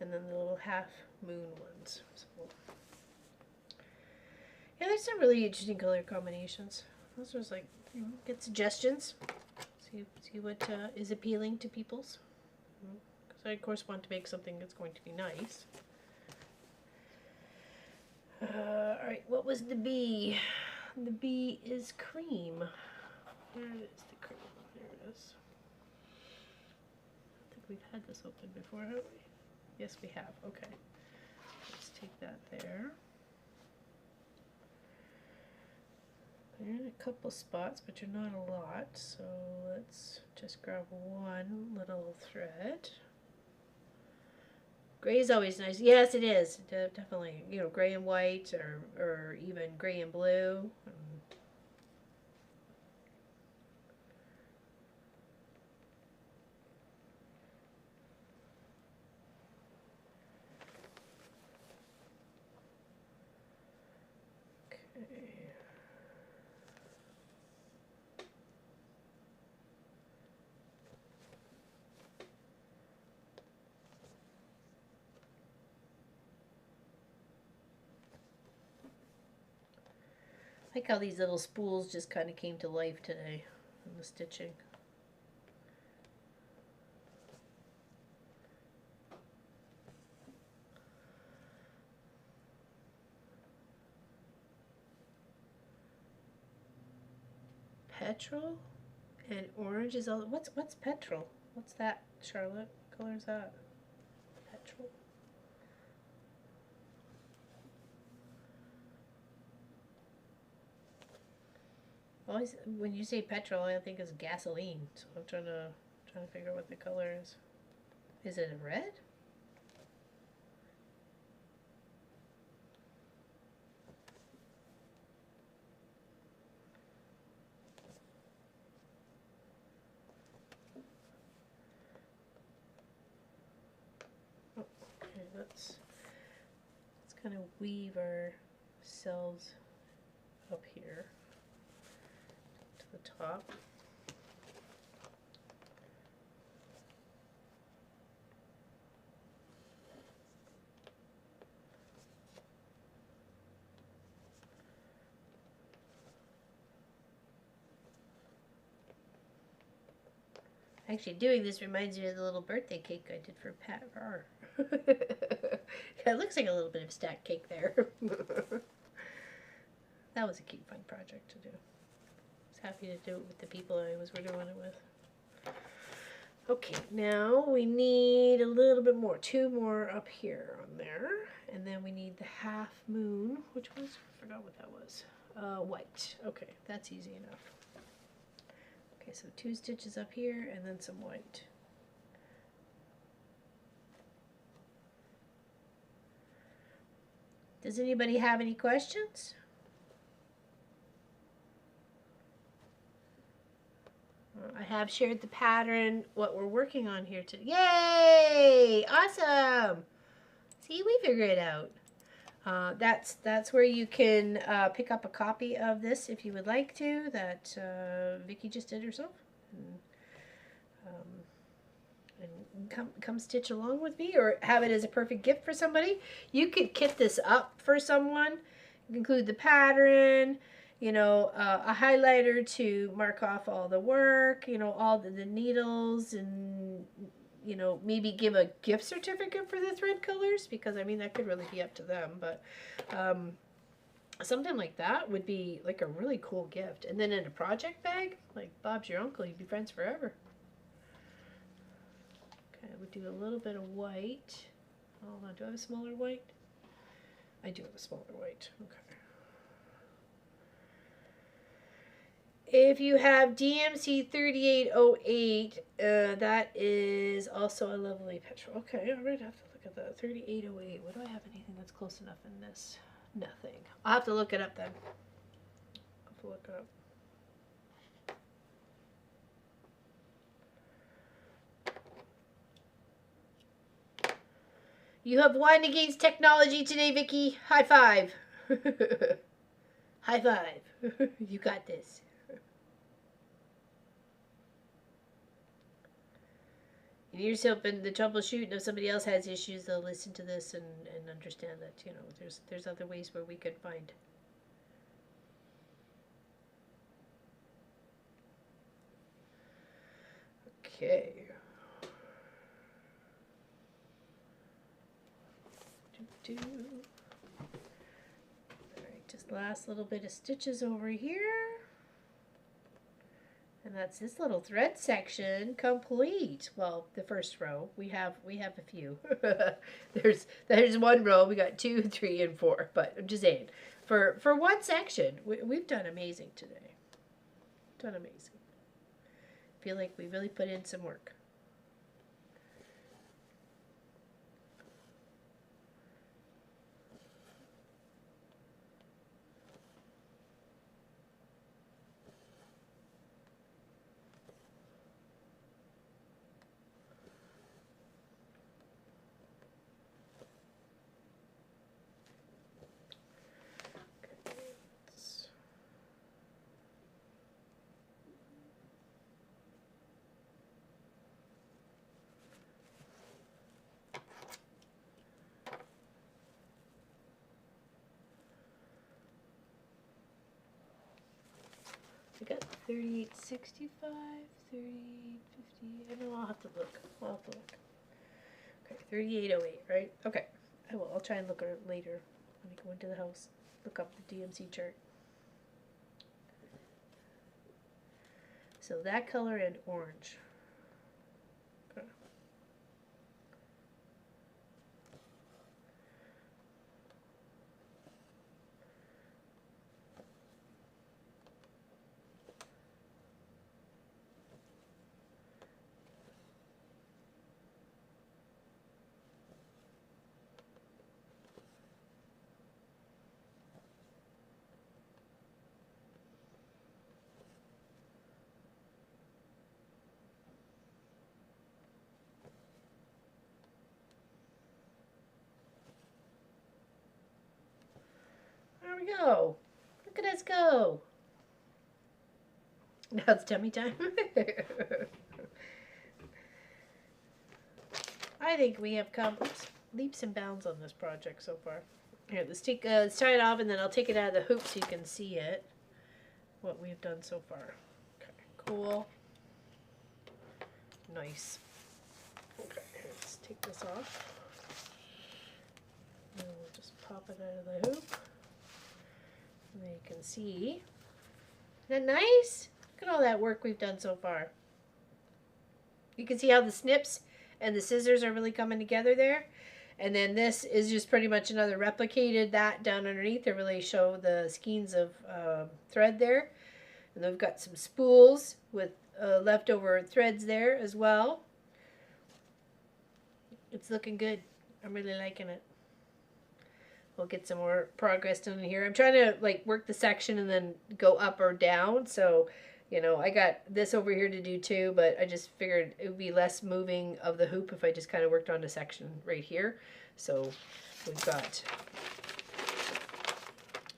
A: and then the little half moon ones. So, yeah, there's some really interesting color combinations. Those was like, you know, get suggestions. See what is appealing to people's. Because I, of course, want to make something that's going to be nice. Alright, what was the B? The B is cream. Where is the cream? There it is. I think we've had this open before, haven't we? Yes, we have. Okay. Let's take that there. There are a couple spots, but you're not a lot, so let's just grab one little thread. Gray is always nice. Yes, it is. Definitely. You know, gray and white, or even gray and blue. I like how these little spools just kind of came to life today in the stitching. Petrol and orange is all. What's petrol? What's that, Charlotte? What color is that? Petrol. Always, when you say petrol, I think it's gasoline. So I'm trying to figure out what the color is. Is it a red? Oh, okay, let's kind of weave our cells up here to the top. Actually, doing this reminds me of the little birthday cake I did for Pat Rar. It looks like a little bit of stacked cake there. That was a cute, fun project to do. I was happy to do it with the people I was doing it with. Okay, now we need a little bit more. 2 more up here on there. And then we need the half moon, which was, I forgot what that was. White. Okay, that's easy enough. Okay, so 2 stitches up here and then some white. Does anybody have any questions? I have shared the pattern, what we're working on here today. Yay! Awesome! See, we figured it out. That's where you can pick up a copy of this if you would like to, that Vicki just did herself. And come stitch along with me, or have it as a perfect gift for somebody. You could kit this up for someone. Include the pattern, you know, a highlighter to mark off all the work, you know, all the needles, and, you know, maybe give a gift certificate for the thread colors, because I mean that could really be up to them, but something like that would be like a really cool gift. And then in a project bag, like Bob's your uncle, you'd be friends forever. Okay, I would do a little bit of white. Hold on, do I have a smaller white? I do have a smaller white. Okay. If you have DMC 3808, that is also a lovely petrol. Okay, all right, I have to look at that. 3808. What do I have anything that's close enough in this? Nothing. I'll have to look it up then. I'll have to look it up. You have won against technology today, Vicky. High five. High five. You got this. You need yourself in the troubleshooting. If somebody else has issues, they'll listen to this and understand that, you know, there's other ways where we could find. Okay. Alright, just last little bit of stitches over here. And that's this little thread section complete. Well, the first row. We have a few. there's one row. We got 2, 3, and 4. But I'm just saying, for one section, we've done amazing today. Done amazing. Feel like we really put in some work. I got 3865, 3850. I don't know, I'll have to look. Okay, 3808, right? Okay. I will. I'll try and look at it later when I go into the house. Look up the DMC chart. So that color and orange. Okay. There we go. Look at us go. Now it's tummy time. I think we have come leaps and bounds on this project so far. Here, let's tie it off, and then I'll take it out of the hoop so you can see it. What we've done so far. Okay, cool. Nice. Okay, let's take this off. And we'll just pop it out of the hoop. And there you can see. Isn't that nice? Look at all that work we've done so far. You can see how the snips and the scissors are really coming together there. And then this is just pretty much another replicated that down underneath to really show the skeins of thread there. And then we've got some spools with leftover threads there as well. It's looking good. I'm really liking it. We'll get some more progress done here. I'm trying to like work the section and then go up or down. So, you know, I got this over here to do too, but I just figured it would be less moving of the hoop if I just kind of worked on the section right here. So we've got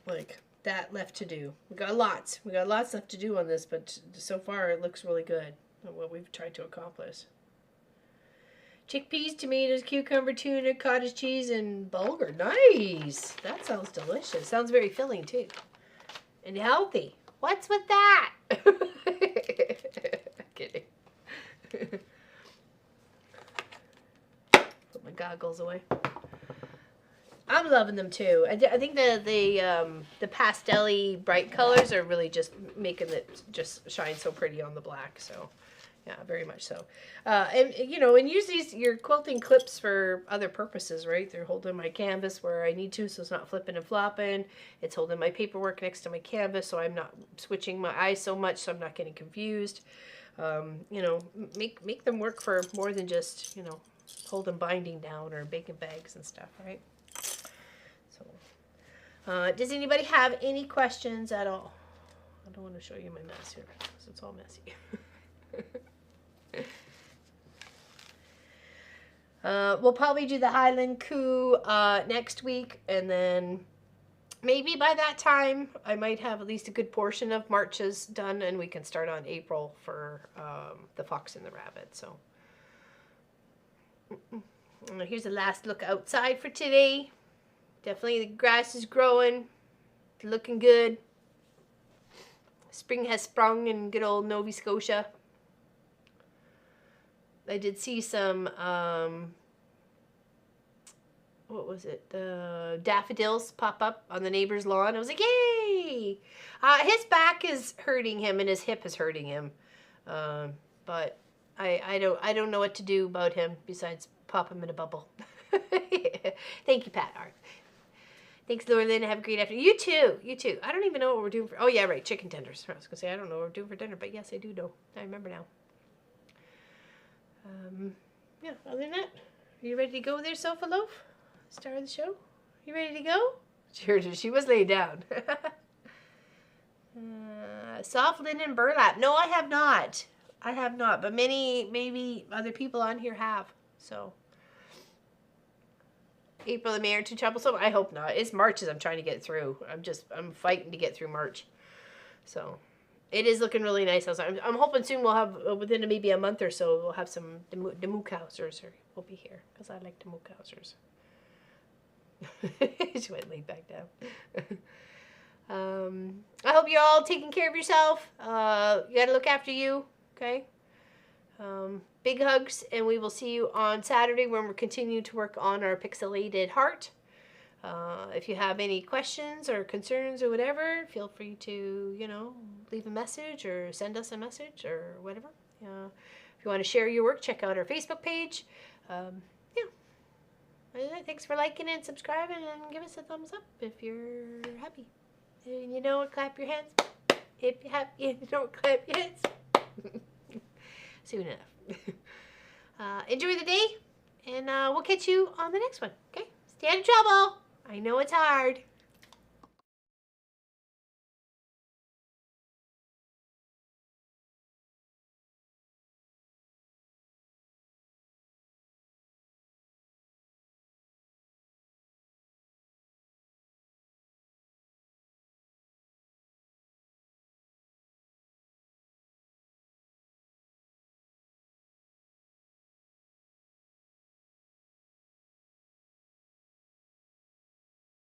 A: like that left to do. We got lots left to do on this, but so far it looks really good at what we've tried to accomplish. Chickpeas, tomatoes, cucumber, tuna, cottage cheese, and bulgur. Nice! That sounds delicious. Sounds very filling too. And healthy. What's with that? Kidding. Put my goggles away. I'm loving them too. I think the pastel-y bright colors are really just making it just shine so pretty on the black. So, Yeah, very much so. And you know, and use your quilting clips for other purposes, right? They're holding my canvas where I need to, so it's not flipping and flopping. It's holding my paperwork next to my canvas, so I'm not switching my eyes so much, so I'm not getting confused. You know, make them work for more than just, you know, holding binding down or baking bags and stuff, right? So, does anybody have any questions at all? I don't want to show you my mess here, because it's all messy. We'll probably do the Highland Coup next week, and then maybe by that time I might have at least a good portion of March's done, and we can start on April for the Fox and the Rabbit. So here's the last look outside for today. Definitely the grass is growing, looking good. Spring has sprung in good old Nova Scotia. I did see some, what was it? Daffodils pop up on the neighbor's lawn. I was like, yay! His back is hurting him and his hip is hurting him. But I don't know what to do about him besides pop him in a bubble. Thank you, Pat Art. Thanks, Laura Lynn. Have a great afternoon. You too. You too. I don't even know what we're doing for... Oh, yeah, right. Chicken tenders. I was going to say, I don't know what we're doing for dinner, but yes, I do know. I remember now. Yeah, other than that, are you ready to go there, Sofa Loaf? Star of the show? You ready to go? Sure, she was laid down. Soft linen burlap. No, I have not. I have not, but maybe other people on here have. So, April and May are too troublesome? I hope not. It's March as I'm trying to get through. I'm fighting to get through March. So, it is looking really nice. I'm hoping soon we'll have, within maybe a month or so, we'll have some Demookhousers will be here, because I like Demookhousers. She went laid back down. I hope you're all taking care of yourself. You got to look after you, okay? Big hugs, and we will see you on Saturday when we're continuing to work on our pixelated heart. If you have any questions or concerns or whatever, feel free to, you know, leave a message or send us a message or whatever. If you want to share your work, check out our Facebook page. Yeah. Thanks for liking and subscribing, and give us a thumbs up if you're happy. And you don't clap your hands. If you're happy, you don't clap your hands. Soon enough. Enjoy the day, and we'll catch you on the next one. Okay? Stay out of trouble. I know it's hard.